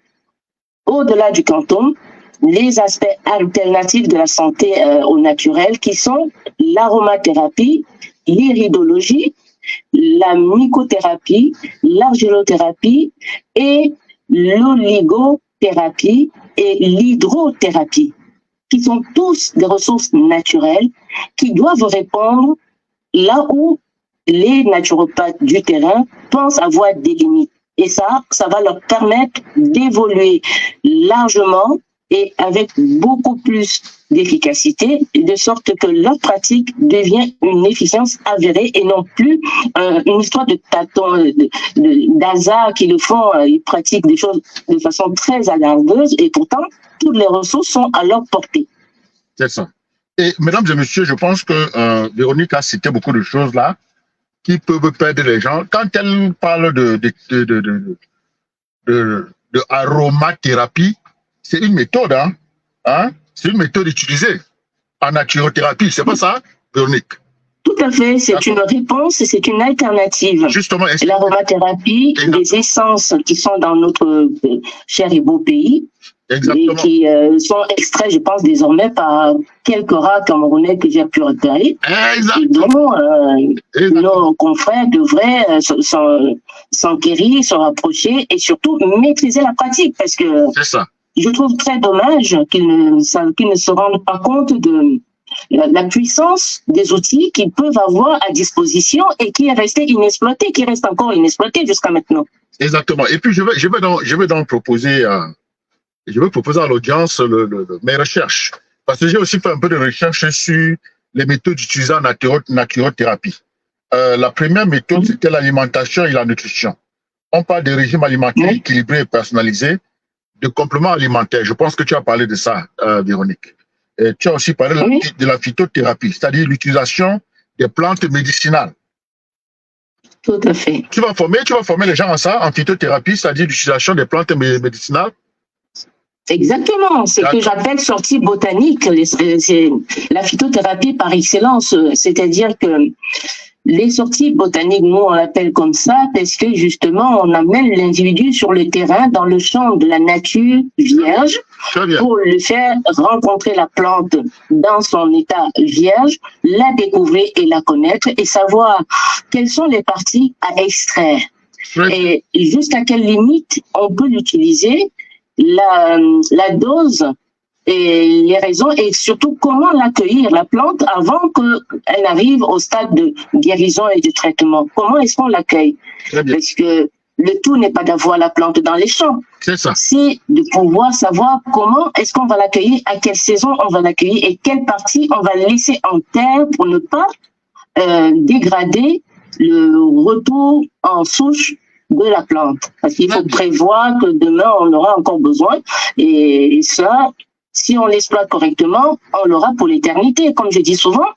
au-delà du quantum, les aspects alternatifs de la santé au naturel qui sont l'aromathérapie, l'iridologie, la mycothérapie, l'argilothérapie et l'oligothérapie et l'hydrothérapie, qui sont tous des ressources naturelles qui doivent répondre là où les naturopathes du terrain pensent avoir des limites. Et ça va leur permettre d'évoluer largement et avec beaucoup plus d'efficacité, de sorte que leur pratique devient une efficience avérée et non plus une histoire de tâtons, d'hasard qui le font. Ils pratiquent des choses de façon très alarmeuse et pourtant, toutes les ressources sont à leur portée. C'est ça. Et mesdames et messieurs, je pense que Véronique a cité beaucoup de choses là qui peuvent perdre les gens. Quand elle parle de aromathérapie, c'est une méthode, hein? C'est une méthode utilisée en naturothérapie, c'est pas ça, Véronique? Tout à fait, c'est une réponse, c'est une alternative. Justement, l'aromathérapie, des essences qui sont dans notre cher et beau pays, exactement, et qui sont extraits, je pense, désormais par quelques rats camerounais que j'ai pu repérer. Exactement. Et dont nos confrères devraient s'enquérir, se rapprocher et surtout maîtriser la pratique, parce que c'est ça. Je trouve très dommage qu'ils ne se rendent pas compte de la puissance des outils qu'ils peuvent avoir à disposition et qui est resté inexploité, qui reste encore inexploité jusqu'à maintenant. Exactement. Et puis je vais donc proposer à l'audience mes recherches, parce que j'ai aussi fait un peu de recherche sur les méthodes utilisées en naturothérapie. La première méthode, c'était l'alimentation et la nutrition. On parle de régime alimentaire équilibré et personnalisé, de compléments alimentaires. Je pense que tu as parlé de ça, Véronique. Et tu as aussi parlé de la phytothérapie, c'est-à-dire l'utilisation des plantes médicinales. Tout à fait. Tu vas former les gens en ça, en phytothérapie, c'est-à-dire l'utilisation des plantes médicinales. Exactement, c'est ce que j'appelle sortie botanique, c'est la phytothérapie par excellence, c'est-à-dire que les sorties botaniques, nous on l'appelle comme ça parce que justement on amène l'individu sur le terrain dans le champ de la nature vierge pour le faire rencontrer la plante dans son état vierge, la découvrir et la connaître et savoir quelles sont les parties à extraire et jusqu'à quelle limite on peut l'utiliser, la dose et les raisons et surtout comment l'accueillir, la plante, avant qu'elle arrive au stade de guérison et de traitement. Comment est-ce qu'on l'accueille? Parce que le tout n'est pas d'avoir la plante dans les champs. C'est ça. C'est de pouvoir savoir comment est-ce qu'on va l'accueillir, à quelle saison on va l'accueillir et quelle partie on va laisser en terre pour ne pas dégrader le retour en souche de la plante. Parce qu'il faut prévoir que demain, on aura encore besoin. Et ça, si on l'exploite correctement, on l'aura pour l'éternité. Comme je dis souvent,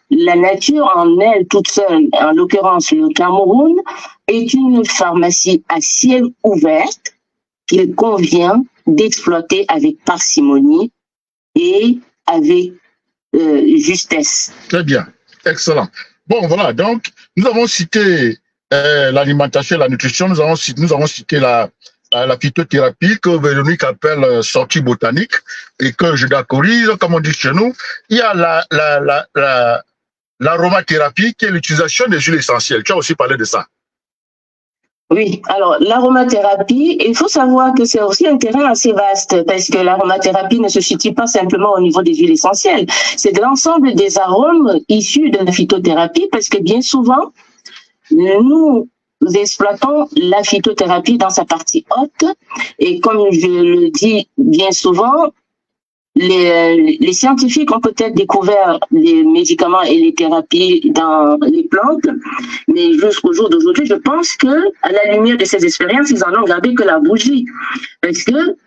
la nature en elle toute seule, en l'occurrence le Cameroun, est une pharmacie à ciel ouvert qu'il convient d'exploiter avec parcimonie et avec justesse. Très bien, excellent. Bon, voilà, donc nous avons cité l'alimentation et la nutrition, nous avons cité la phytothérapie que Véronique appelle sortie botanique et que je d'accorder, comme on dit chez nous. Il y a l'aromathérapie qui est l'utilisation des huiles essentielles. Tu as aussi parlé de ça. Oui, alors l'aromathérapie, il faut savoir que c'est aussi un terrain assez vaste parce que l'aromathérapie ne se situe pas simplement au niveau des huiles essentielles, c'est de l'ensemble des arômes issus de la phytothérapie parce que bien souvent, nous exploitons la phytothérapie dans sa partie haute et comme je le dis bien souvent, les scientifiques ont peut-être découvert les médicaments et les thérapies dans les plantes, mais jusqu'au jour d'aujourd'hui, je pense que à la lumière de ces expériences, ils en ont gardé que la bougie. Parce que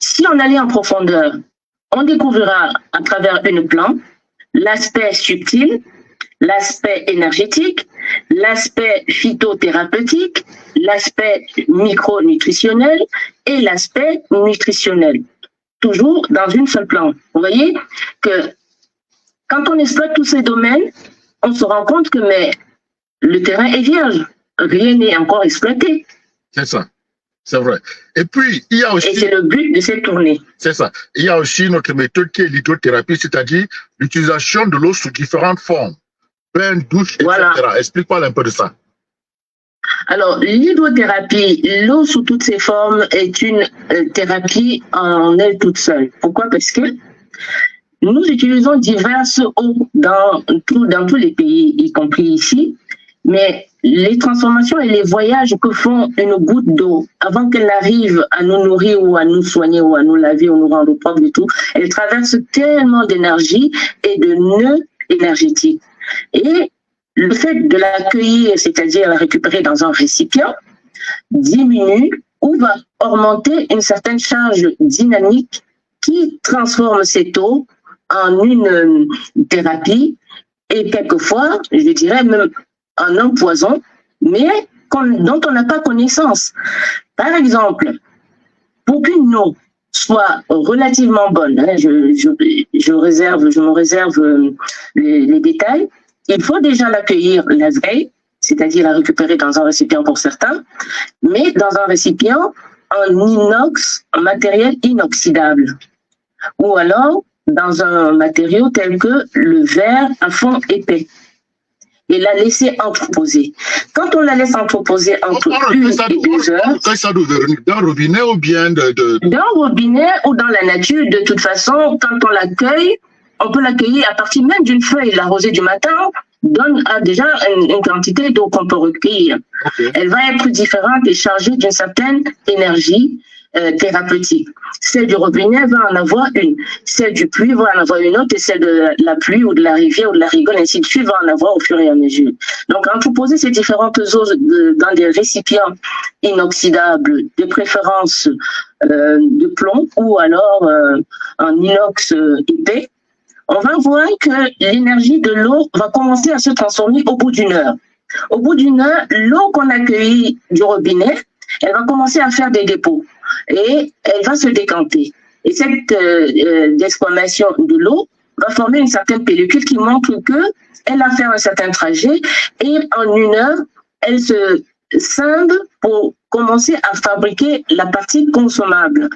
si on allait en profondeur, on découvrira à travers une plante l'aspect subtil, l'aspect énergétique, l'aspect phytothérapeutique, l'aspect micronutritionnel et l'aspect nutritionnel. Toujours dans une seule plante. Vous voyez que quand on exploite tous ces domaines, on se rend compte que le terrain est vierge. Rien n'est encore exploité. C'est ça, c'est vrai. Et puis, il y a aussi... Et c'est le but de cette tournée. C'est ça. Il y a aussi notre méthode qui est l'hydrothérapie, c'est-à-dire l'utilisation de l'eau sous différentes formes. Bain, douche, etc. Voilà. Explique-moi un peu de ça. Alors, l'hydrothérapie, l'eau sous toutes ses formes est une thérapie en elle toute seule. Pourquoi? Parce que nous utilisons diverses eaux dans tous les pays, y compris ici, mais les transformations et les voyages que font une goutte d'eau avant qu'elle arrive à nous nourrir ou à nous soigner ou à nous laver ou nous rendre propres et tout, elle traverse tellement d'énergie et de nœuds énergétiques. Et le fait de l'accueillir, c'est-à-dire la récupérer dans un récipient, diminue ou va augmenter une certaine charge dynamique qui transforme cette eau en une thérapie et quelquefois, je dirais même en un poison, mais dont on n'a pas connaissance. Par exemple, pour qu'une eau soit relativement bonne, hein, je me réserve les détails, il faut déjà l'accueillir la veille, c'est-à-dire la récupérer dans un récipient pour certains, mais dans un récipient en inox, en matériel inoxydable, ou alors dans un matériau tel que le verre à fond épais, et la laisser entreposer. Quand on la laisse entreposer entre 1 et 2 heures... Dans le robinet ou bien Dans le robinet ou dans la nature, de toute façon, quand on l'accueille, on peut l'accueillir à partir même d'une feuille. La rosée du matin donne déjà une quantité d'eau qu'on peut recueillir. Okay. Elle va être différente et chargée d'une certaine énergie thérapeutique. Celle du robinet va en avoir une. Celle du puits va en avoir une autre et celle de la pluie ou de la rivière ou de la rigole, ainsi de suite, va en avoir au fur et à mesure. Donc, entreposer ces différentes eaux dans des récipients inoxydables, de préférence de plomb ou alors en inox épais, on va voir que l'énergie de l'eau va commencer à se transformer au bout d'une heure. Au bout d'une heure, l'eau qu'on a cueillie du robinet, elle va commencer à faire des dépôts et elle va se décanter. Et cette desquamation de l'eau va former une certaine pellicule qui montre qu'elle a fait un certain trajet et en une heure, elle se scinde pour commencer à fabriquer la partie consommable.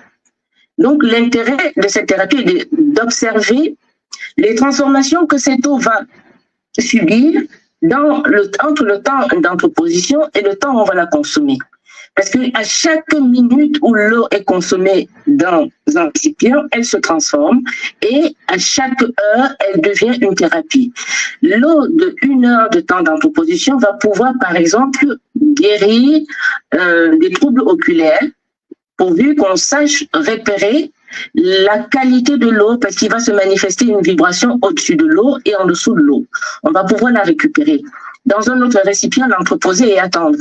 Donc, l'intérêt de cette thérapie est d'observer les transformations que cette eau va subir entre le temps d'entreposition et le temps où on va la consommer. Parce qu'à chaque minute où l'eau est consommée dans un récipient, elle se transforme et à chaque heure, elle devient une thérapie. L'eau de 1 heure de temps d'entreposition va pouvoir, par exemple, guérir des troubles oculaires, pourvu qu'on sache repérer la qualité de l'eau, parce qu'il va se manifester une vibration au-dessus de l'eau et en dessous de l'eau. On va pouvoir la récupérer. Dans un autre récipient, l'entreposer et attendre.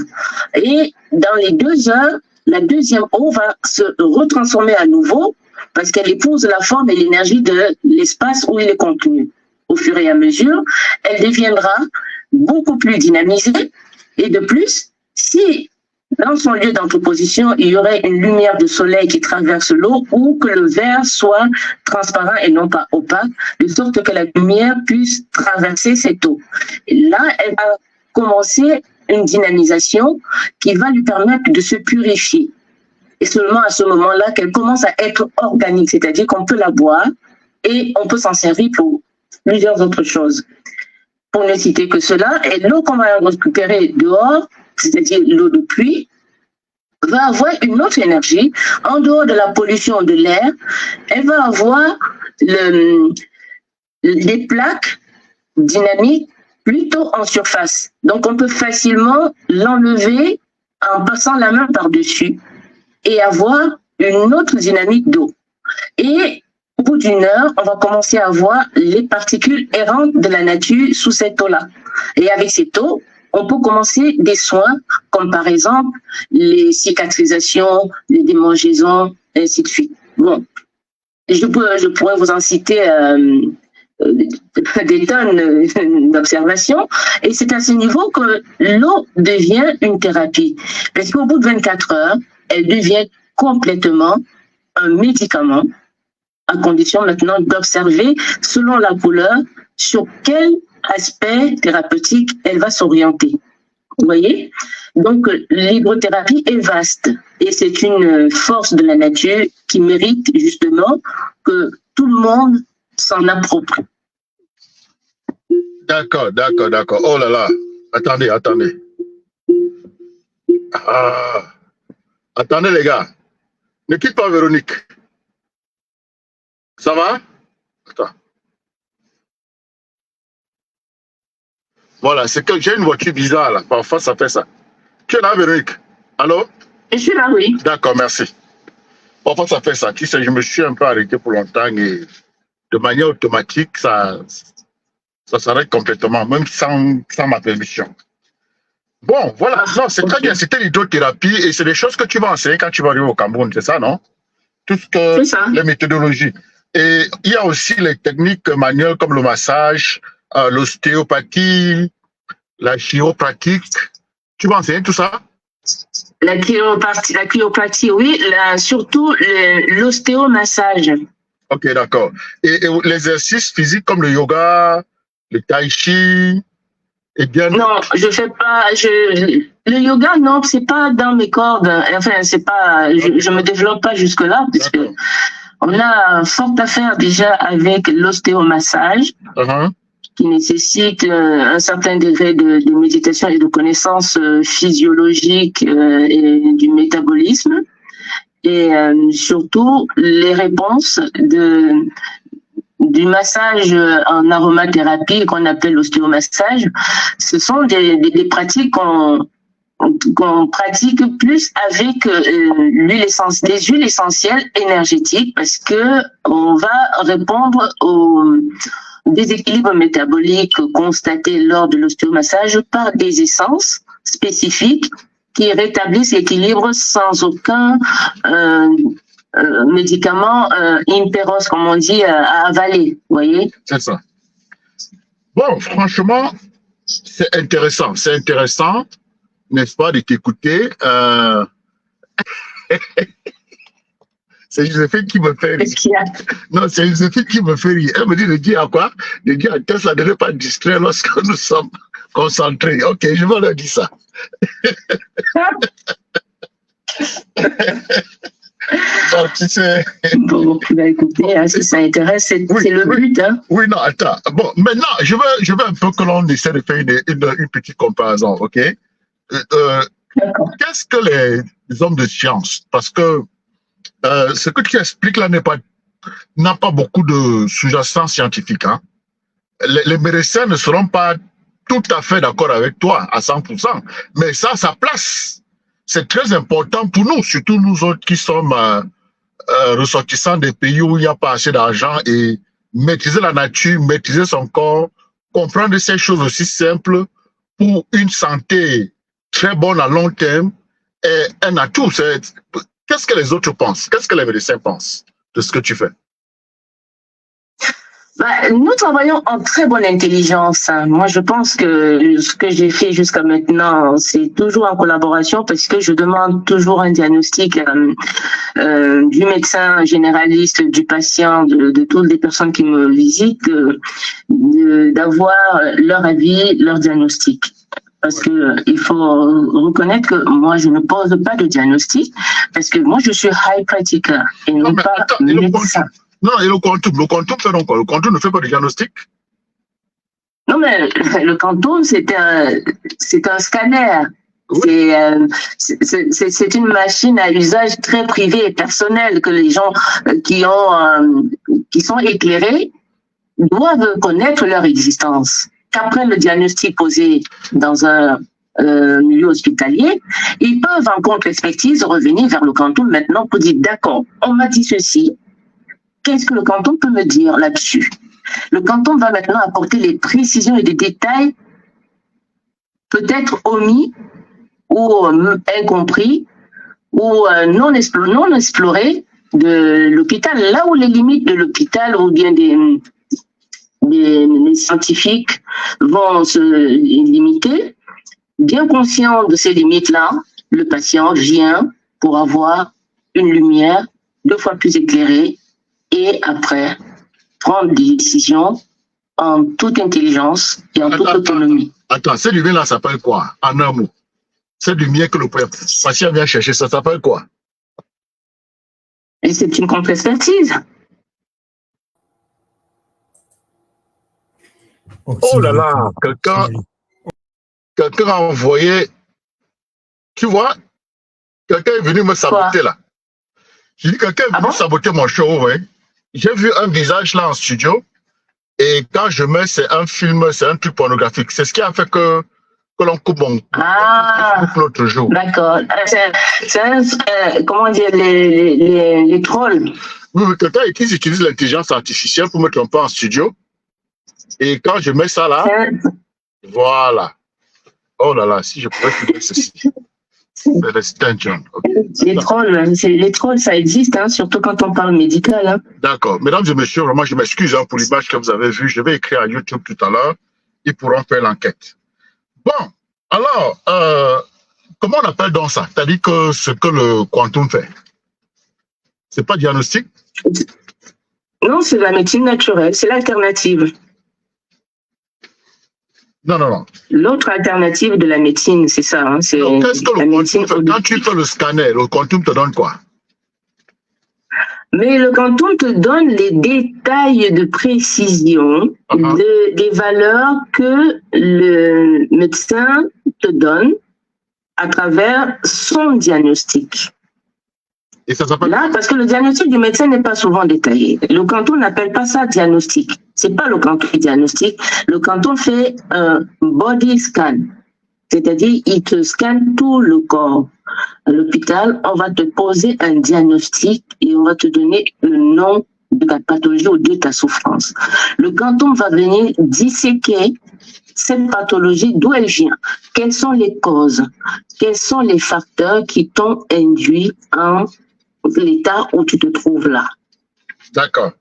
Et dans les 2 heures, la deuxième eau va se retransformer à nouveau parce qu'elle épouse la forme et l'énergie de l'espace où il est contenu. Au fur et à mesure, elle deviendra beaucoup plus dynamisée. Et de plus, si dans son lieu d'entreposition, il y aurait une lumière de soleil qui traverse l'eau ou que le verre soit transparent et non pas opaque, de sorte que la lumière puisse traverser cette eau. Et là, elle va commencer une dynamisation qui va lui permettre de se purifier. Et seulement à ce moment-là qu'elle commence à être organique, c'est-à-dire qu'on peut la boire et on peut s'en servir pour plusieurs autres choses. Pour ne citer que cela, et l'eau qu'on va récupérer dehors c'est-à-dire l'eau de pluie, va avoir une autre énergie en dehors de la pollution de l'air. Elle va avoir des plaques dynamiques plutôt en surface. Donc, on peut facilement l'enlever en passant la main par-dessus et avoir une autre dynamique d'eau. Et au bout d'une heure, on va commencer à voir les particules errantes de la nature sous cette eau-là. Et avec cette eau, on peut commencer des soins, comme par exemple les cicatrisations, les démangeaisons, et ainsi de suite. Bon, je pourrais vous en citer des tonnes d'observations, et c'est à ce niveau que l'eau devient une thérapie. Parce qu'au bout de 24 heures, elle devient complètement un médicament, à condition maintenant d'observer, selon la couleur, sur quel aspect thérapeutique elle va s'orienter. Vous voyez? Donc, l'hydrothérapie est vaste et c'est une force de la nature qui mérite justement que tout le monde s'en approprie. D'accord, d'accord, d'accord. Oh là là. Attendez, attendez. Ah. Attendez les gars. Ne quitte pas Véronique. Ça va? Attends. Voilà, c'est que j'ai une voiture bizarre là. Parfois ça fait ça. Tu es là, Véronique? Allô? Je suis là, oui. D'accord, merci. Parfois ça fait ça. Tu sais, je me suis un peu arrêté pour longtemps et de manière automatique, ça s'arrête complètement, même sans ma permission. Bon, voilà, non, c'est très bien. C'était l'hydrothérapie et c'est des choses que tu vas enseigner quand tu vas arriver au Cameroun, c'est ça, non? Tout ce que les méthodologies. Et il y a aussi les techniques manuelles comme le massage, l'ostéopathie, la chiropratique. Tu vas enseigner tout ça? La chiropratie, oui, surtout l'ostéomassage. Ok, d'accord. Et l'exercice physique comme le yoga, le tai chi, et bien. Non, je fais pas. Le yoga, non, c'est pas dans mes cordes. Enfin, c'est pas. Je me développe pas jusque là parce que on a fort à faire déjà avec l'ostéomassage, qui nécessite un certain degré de méditation et de connaissances physiologiques et du métabolisme. Et surtout les réponses du massage en aromathérapie qu'on appelle l'ostéomassage, ce sont des pratiques qu'on pratique plus avec les huiles essentielles énergétiques parce que on va répondre aux déséquilibres métaboliques constatés lors de l'ostéomassage par des essences spécifiques qui rétablissent l'équilibre sans aucun médicament impéros, comme on dit, à avaler, vous voyez? C'est ça. Bon, franchement, c'est intéressant, n'est-ce pas, de t'écouter. C'est Joséphine qui me fait rire. Qu'est-ce qu'il y a? Non, c'est Joséphine qui me fait rire. Elle me dit de dire à quoi? De dire à Tess, ça ne devait pas distraire lorsque nous sommes concentrés. Ok, je vais leur dire ça. Donc, tu sais... Bon, bah écoutez, si ça intéresse, c'est le but. Hein. Oui, non, attends. Bon, maintenant, je veux un peu que l'on essaie de faire une petite comparaison, ok? Qu'est-ce que les hommes de science? Parce que ce que tu expliques là n'a pas beaucoup de sous-jacent scientifique. Hein? Les médecins ne seront pas tout à fait d'accord avec toi à 100%, mais ça a sa place. C'est très important pour nous, surtout nous autres qui sommes ressortissants des pays où il n'y a pas assez d'argent et maîtriser la nature, maîtriser son corps, comprendre ces choses aussi simples pour une santé très bonne à long terme est un atout. Qu'est-ce que les autres pensent? Qu'est-ce que les médecins pensent de ce que tu fais? Nous travaillons en très bonne intelligence. Moi, je pense que ce que j'ai fait jusqu'à maintenant, c'est toujours en collaboration parce que je demande toujours un diagnostic du médecin généraliste, du patient, de toutes les personnes qui me visitent, d'avoir leur avis, leur diagnostic. Parce que il faut reconnaître que moi, je ne pose pas de diagnostic parce que moi, je suis high practitioner et non pas médecin. Non, et le quantum fait donc quoi? Le quantum ne fait pas de diagnostic? Non, mais le quantum, c'est un scanner. Oui. C'est une machine à usage très privé et personnel que les gens qui sont éclairés doivent connaître leur existence. Qu'après le diagnostic posé dans un milieu hospitalier, ils peuvent en contre-expertise revenir vers le canton maintenant pour dire d'accord, on m'a dit ceci, qu'est-ce que le canton peut me dire là-dessus? Le canton va maintenant apporter les précisions et les détails peut-être omis ou incompris ou non explorés de l'hôpital, là où les limites de l'hôpital ou bien les scientifiques vont se limiter. Bien conscient de ces limites-là, le patient vient pour avoir une lumière 2 fois plus éclairée et après prendre des décisions en toute intelligence et en toute autonomie. Attends, cette lumière-là s'appelle quoi? En un mot. Cette lumière que le patient vient chercher, ça s'appelle quoi? Et c'est une contre-expertise. Oh là là, quelqu'un a envoyé, tu vois, quelqu'un est venu me saboter là. J'ai dit, quelqu'un est venu saboter mon show, oui. J'ai vu un visage là en studio, et quand je mets, c'est un film, c'est un truc pornographique. C'est ce qui a fait que l'on coupe mon l'autre jour. D'accord. C'est comment dire, les trolls. Oui, quelqu'un utilise l'intelligence artificielle pour mettre un peu en studio. Et quand je mets ça là, voilà. Oh là là, si je pouvais filmer ceci. C'est l'extension. Okay. Les trolls, ça existe, hein, surtout quand on parle médical. Hein. D'accord. Mesdames et messieurs, vraiment, je m'excuse hein, pour l'image que vous avez vue. Je vais écrire à YouTube tout à l'heure. Ils pourront faire l'enquête. Bon, alors, comment on appelle donc ça? Tu as dit que ce que le quantum fait, c'est pas diagnostic? Non, c'est la médecine naturelle, c'est l'alternative. Non. L'autre alternative de la médecine, c'est ça. Hein, c'est qu'est-ce que le quantum fait? Quand tu fais le scanner, le quantum te donne quoi? Mais le quantum te donne les détails de précision des valeurs que le médecin te donne à travers son diagnostic. Et ça s'appelle... Là, parce que le diagnostic du médecin n'est pas souvent détaillé. Le quantum n'appelle pas ça diagnostic. C'est pas le quantum diagnostic. Le quantum fait un body scan. C'est-à-dire, il te scanne tout le corps. À l'hôpital, on va te poser un diagnostic et on va te donner le nom de ta pathologie ou de ta souffrance. Le quantum va venir disséquer cette pathologie, d'où elle vient, quelles sont les causes, quels sont les facteurs qui t'ont induit en l'état où tu te trouves là. D'accord.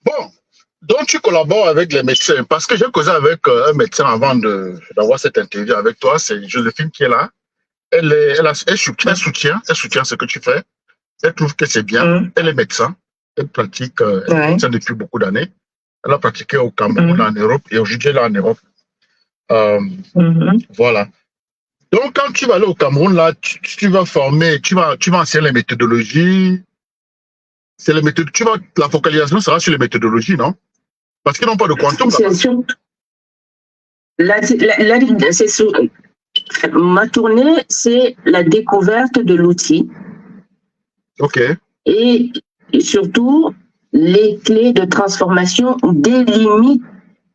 Bon, donc tu collabores avec les médecins, parce que j'ai causé avec un médecin avant d'avoir cette interview avec toi, c'est Joséphine qui est là. Elle soutient ce que tu fais. Elle trouve que c'est bien. Elle est médecin. Elle pratique, elle est médecin depuis beaucoup d'années. Elle a pratiqué au Cameroun, en Europe, et aujourd'hui elle est en Europe. Voilà. Donc, quand tu vas aller au Cameroun, là, tu vas former, tu vas enseigner les méthodologies. C'est les méthodes. La focalisation sera sur les méthodologies, non? Parce qu'ils n'ont pas de quantum. Ma tournée, c'est la découverte de l'outil. OK. Et surtout, les clés de transformation des limites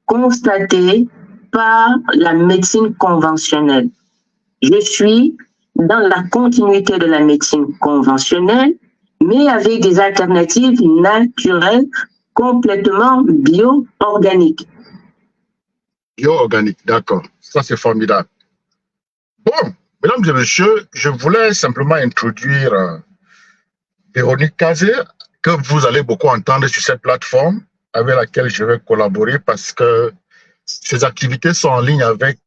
constatées par la médecine conventionnelle. Je suis dans la continuité de la médecine conventionnelle, mais avec des alternatives naturelles complètement bio-organiques. Bio-organique, d'accord. Ça, c'est formidable. Bon, mesdames et messieurs, je voulais simplement introduire Véronique Kazé, que vous allez beaucoup entendre sur cette plateforme avec laquelle je vais collaborer parce que ces activités sont en ligne avec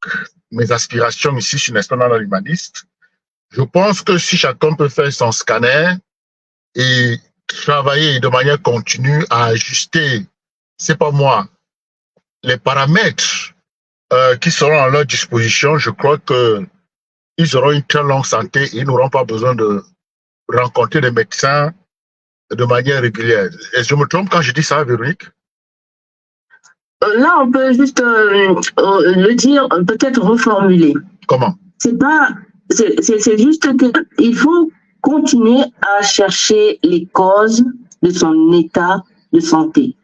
mes aspirations ici sur National Humaniste. Je pense que si chacun peut faire son scanner et travailler de manière continue à ajuster, c'est pas moi, les paramètres qui seront à leur disposition, je crois qu'ils auront une très longue santé et ils n'auront pas besoin de rencontrer des médecins de manière régulière. Est-ce que je me trompe quand je dis ça, Véronique? Là, on peut juste le dire, peut-être reformuler. Comment? C'est pas c'est juste qu'il faut continuer à chercher les causes de son état de santé.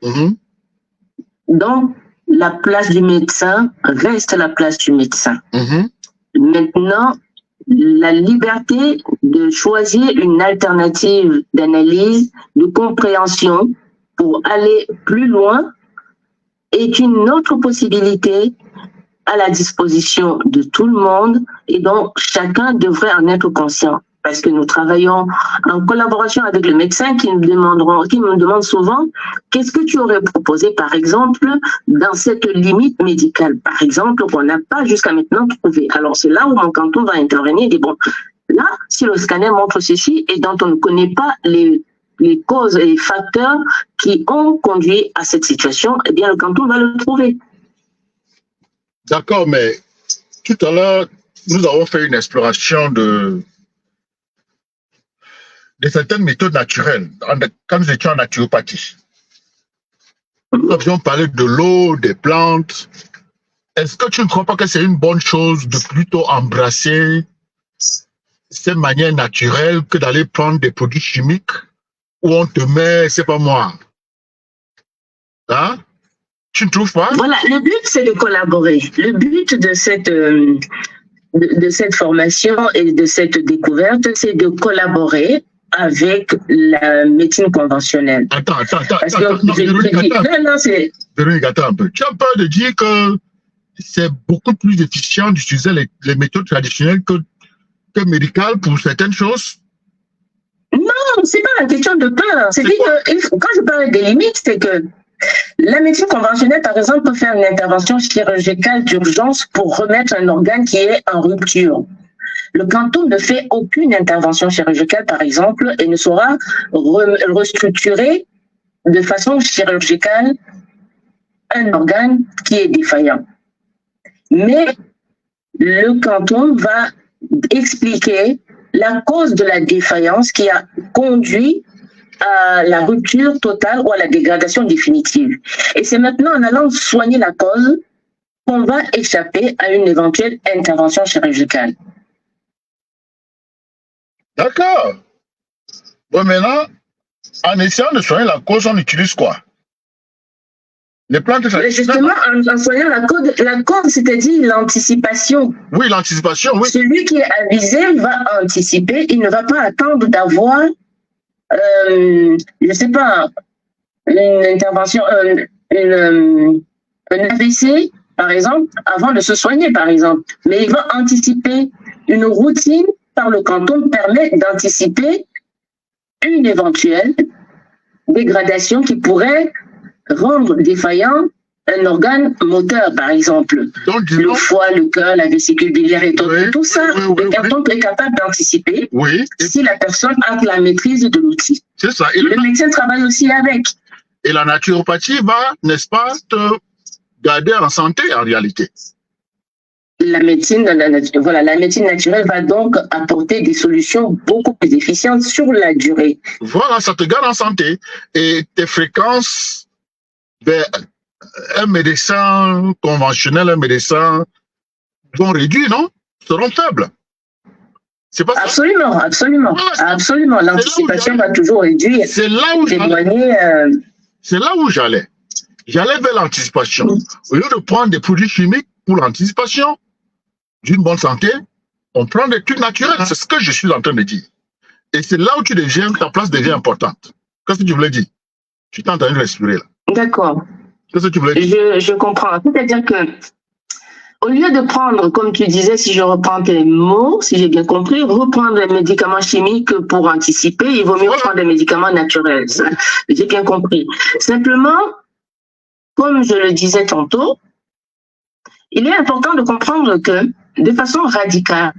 Donc, la place du médecin reste la place du médecin. Maintenant, la liberté de choisir une alternative d'analyse, de compréhension pour aller plus loin est une autre possibilité à la disposition de tout le monde et donc chacun devrait en être conscient. Parce que nous travaillons en collaboration avec les médecins qui nous demandent souvent qu'est-ce que tu aurais proposé, par exemple, dans cette limite médicale, par exemple, qu'on n'a pas jusqu'à maintenant trouvé. Alors, c'est là où mon canton va intervenir et dire, bon, là, si le scanner montre ceci et dont on ne connaît pas les causes et les facteurs qui ont conduit à cette situation, eh bien, le canton va le trouver. D'accord, mais tout à l'heure, nous avons fait une exploration de certaines méthodes naturelles, quand nous étions en naturopathie. Nous avions parlé de l'eau, des plantes. Est-ce que tu ne crois pas que c'est une bonne chose de plutôt embrasser ces manières naturelles que d'aller prendre des produits chimiques où on te met, c'est pas moi. Hein? Tu ne trouves pas? Voilà, le but c'est de collaborer. Le but de cette formation et de cette découverte, c'est de collaborer avec la médecine conventionnelle. Attends. Véronique, attends un peu. Tu as peur de dire que c'est beaucoup plus efficient d'utiliser les méthodes traditionnelles que médicales pour certaines choses? Non, c'est pas la question de peur. C'est que quand je parle des limites, c'est que la médecine conventionnelle, par exemple, peut faire une intervention chirurgicale d'urgence pour remettre un organe qui est en rupture. Le canton ne fait aucune intervention chirurgicale, par exemple, et ne saura restructurer de façon chirurgicale un organe qui est défaillant. Mais le canton va expliquer la cause de la défaillance qui a conduit à la rupture totale ou à la dégradation définitive. Et c'est maintenant en allant soigner la cause qu'on va échapper à une éventuelle intervention chirurgicale. D'accord. Bon, maintenant, en essayant de soigner la cause, on utilise quoi? Les plantes. Justement, en soignant la cause, c'est-à-dire l'anticipation. Oui, l'anticipation, oui. Celui qui est avisé va anticiper, il ne va pas attendre d'avoir, je ne sais pas, une intervention, un AVC, par exemple, avant de se soigner, par exemple. Mais il va anticiper. Une routine par le canton permet d'anticiper une éventuelle dégradation qui pourrait rendre défaillant un organe moteur, par exemple. Donc, le foie, le cœur, la vésicule biliaire et tout ça, le canton est capable d'anticiper si la personne a la maîtrise de l'outil. C'est ça. Et le médecin travaille aussi avec. Et la naturopathie va, n'est-ce pas, te garder en santé en réalité. La médecine naturelle va donc apporter des solutions beaucoup plus efficientes sur la durée. Voilà, ça te garde en santé. Et tes fréquences vers un médecin conventionnel, un médecin vont réduire, non? Seront faibles. C'est pas ça? Absolument. Absolument. L'anticipation va toujours réduire. C'est là où c'est là où j'allais. J'allais vers l'anticipation. Au lieu de prendre des produits chimiques pour l'anticipation d'une bonne santé, on prend des trucs naturels. C'est ce que je suis en train de dire. Et c'est là où ta place devient importante. Qu'est-ce que tu voulais dire? Tu t'es en train de respirer là. D'accord. Qu'est-ce que tu voulais dire? Je comprends. C'est-à-dire que, au lieu de prendre, comme tu disais, si je reprends tes mots, si j'ai bien compris, reprendre les médicaments chimiques pour anticiper, il vaut mieux prendre des médicaments naturels. J'ai bien compris. Simplement, comme je le disais tantôt, il est important de comprendre que, de façon radicale,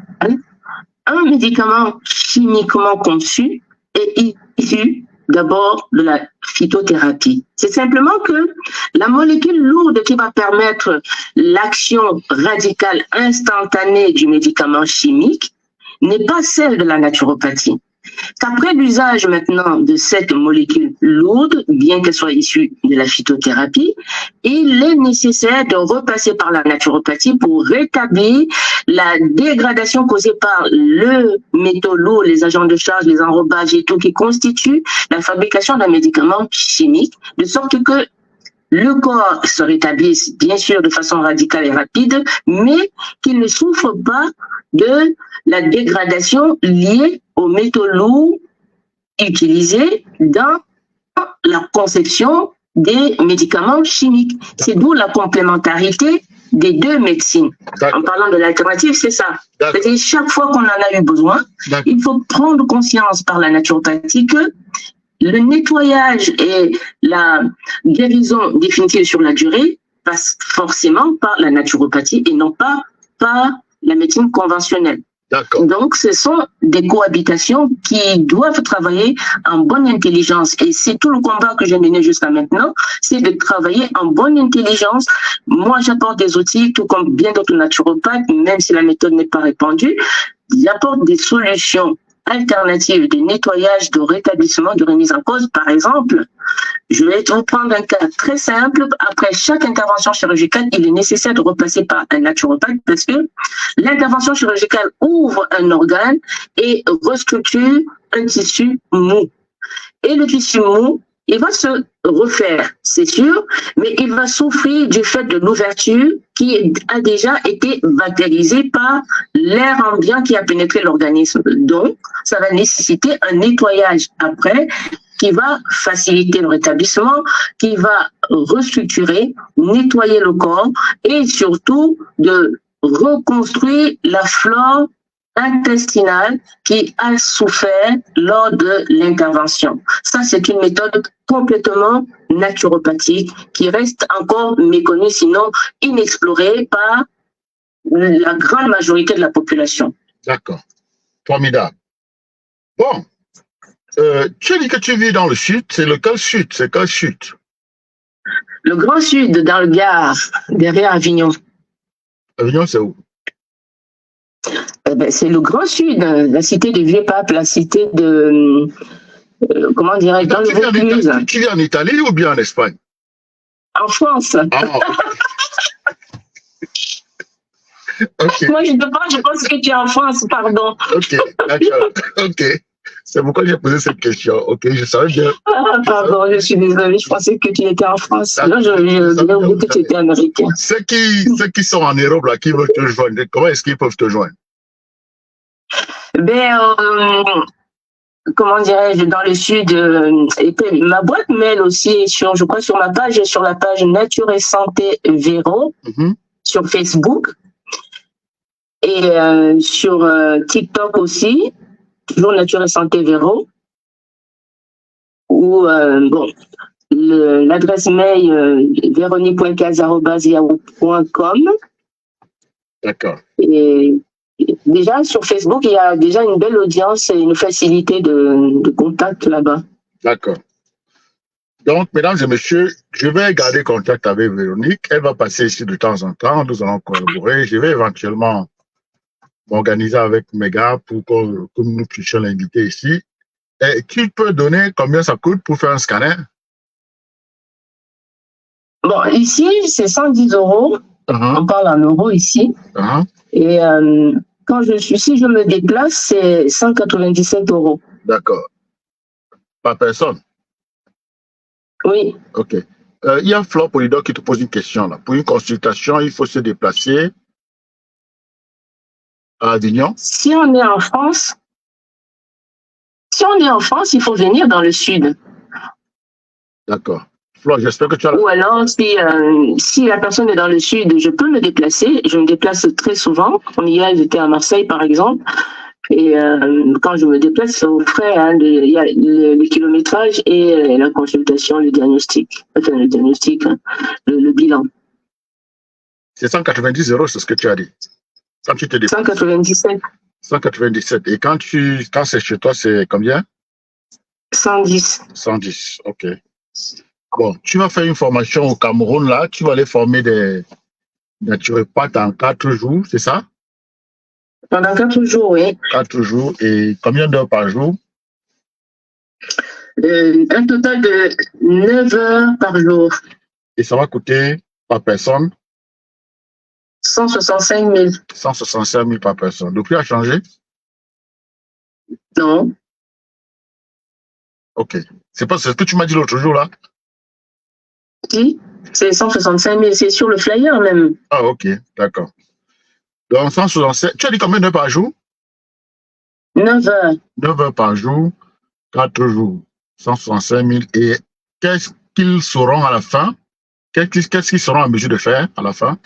un médicament chimiquement conçu est issu d'abord de la phytothérapie. C'est simplement que la molécule lourde qui va permettre l'action radicale instantanée du médicament chimique n'est pas celle de la naturopathie. qu'après l'usage maintenant de cette molécule lourde, bien qu'elle soit issue de la phytothérapie, il est nécessaire de repasser par la naturopathie pour rétablir la dégradation causée par le métaux lourd, les agents de charge, les enrobages et tout qui constituent la fabrication d'un médicament chimique, de sorte que le corps se rétablisse, bien sûr, de façon radicale et rapide, mais qu'il ne souffre pas de la dégradation liée aux métaux lourds utilisés dans la conception des médicaments chimiques. C'est d'où la complémentarité des deux médecines. En parlant de l'alternative, c'est ça. C'est-à-dire, chaque fois qu'on en a eu besoin, il faut prendre conscience par la naturopathie que le nettoyage et la guérison définitive sur la durée passe forcément par la naturopathie et non pas par la médecine conventionnelle. Donc, ce sont des cohabitations qui doivent travailler en bonne intelligence. Et c'est tout le combat que j'ai mené jusqu'à maintenant, c'est de travailler en bonne intelligence. Moi, j'apporte des outils, tout comme bien d'autres naturopathes, même si la méthode n'est pas répandue. J'apporte des solutions alternatives de nettoyage, de rétablissement, de remise en cause. Par exemple, je vais vous prendre un cas très simple. Après chaque intervention chirurgicale, il est nécessaire de repasser par un naturopathe parce que l'intervention chirurgicale ouvre un organe et restructure un tissu mou. Et le tissu mou, il va se refaire, c'est sûr, mais il va souffrir du fait de l'ouverture qui a déjà été bactérisée par l'air ambiant qui a pénétré l'organisme. Donc, ça va nécessiter un nettoyage après qui va faciliter le rétablissement, qui va restructurer, nettoyer le corps et surtout de reconstruire la flore intestinale qui a souffert lors de l'intervention. Ça, c'est une méthode complètement naturopathique qui reste encore méconnue, sinon inexplorée par la grande majorité de la population. D'accord. Formidable. Bon. Tu as dit que tu vis dans le sud. C'est lequel sud? C'est quel sud? Le Grand Sud, dans le Gard, derrière Avignon. Avignon, c'est où? C'est le Grand Sud, la cité de Vieux-Pape, la cité de... comment dirais-je, dans le Vaucluse. Tu vis en Italie ou bien en Espagne? En France. Ah, okay. Moi, je pense que tu es en France, pardon. Ok, d'accord. Ok. C'est pourquoi j'ai posé cette question. Ok, je savais bien. Ah, pardon, je suis désolée, je pensais que tu étais en France. Là, je voulais oublier que tu étais américain. Ceux qui sont en Europe, là, qui veulent te joindre, comment est-ce qu'ils peuvent te joindre? Comment dirais-je, dans le sud, et puis ma boîte mail aussi, je crois sur ma page, sur la page Nature et Santé Véro, sur Facebook, et sur TikTok aussi, toujours Nature et Santé Véro, ou l'adresse mail véronique.caz@yahoo.com. D'accord. Et déjà, sur Facebook, il y a déjà une belle audience et une facilité de contact là-bas. D'accord. Donc, mesdames et messieurs, je vais garder contact avec Véronique. Elle va passer ici de temps en temps. Nous allons collaborer. Je vais éventuellement m'organiser avec mes gars pour que nous puissions l'inviter ici. Et tu peux donner combien ça coûte pour faire un scanner? Bon, ici, c'est 110 €. On parle en euros ici. Et si je me déplace, c'est 197 €. D'accord. Par personne? Oui. Ok. Il y a Flore Polydor qui te pose une question là. Pour une consultation, il faut se déplacer à Avignon? Si on est en France, il faut venir dans le sud. D'accord. Flore, j'espère que tu as... Ou alors, si la personne est dans le sud, je peux me déplacer. Je me déplace très souvent. Comme hier, j'étais à Marseille, par exemple. Et quand je me déplace, c'est aux frais. Il y a le kilométrage et la consultation, le diagnostic. Enfin, le diagnostic, le bilan. C'est 190 €, c'est ce que tu as dit. Quand tu te déplaces. 197. 197. Et quand c'est chez toi, c'est combien? 110. 110, ok. Bon, tu vas faire une formation au Cameroun, là. Tu vas aller former des naturopathes en 4 jours, c'est ça? Pendant 4 jours, oui. 4 jours. Et combien d'heures par jour? Un total de 9 heures par jour. Et ça va coûter par personne 165 000. 165 000 par personne. Le prix a changé? Non. Ok. C'est pas ce que tu m'as dit l'autre jour là? Si, c'est 165 000. C'est sur le flyer même. Ah, ok. D'accord. Donc, 165. Tu as dit combien d'heures par jour? 9 heures. 9 heures par jour, 4 jours. 165 000. Et qu'est-ce qu'ils sauront à la fin? Qu'est-ce qu'ils seront en mesure de faire à la fin?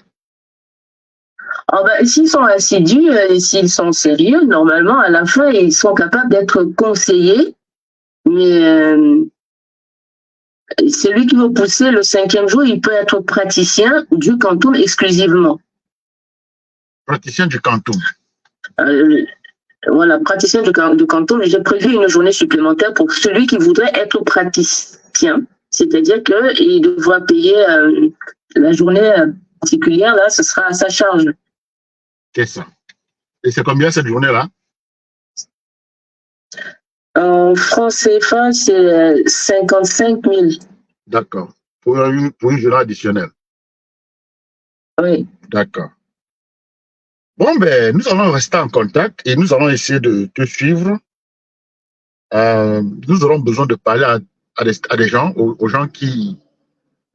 Oh ben, s'ils sont assidus et s'ils sont sérieux, normalement, à la fin, ils sont capables d'être conseillers. Mais celui qui veut pousser le 5e jour, il peut être praticien du canton exclusivement. Praticien du canton. Voilà, praticien du canton. J'ai prévu une journée supplémentaire pour celui qui voudrait être praticien. C'est-à-dire qu'il devra payer la journée particulière, là, ce sera à sa charge. C'est ça. Et c'est combien cette journée-là? En francs CFA, c'est 55 000. D'accord. Pour une journée additionnelle. Oui. D'accord. Bon, ben, nous allons rester en contact et nous allons essayer de te suivre. Nous aurons besoin de parler à des gens, aux gens qui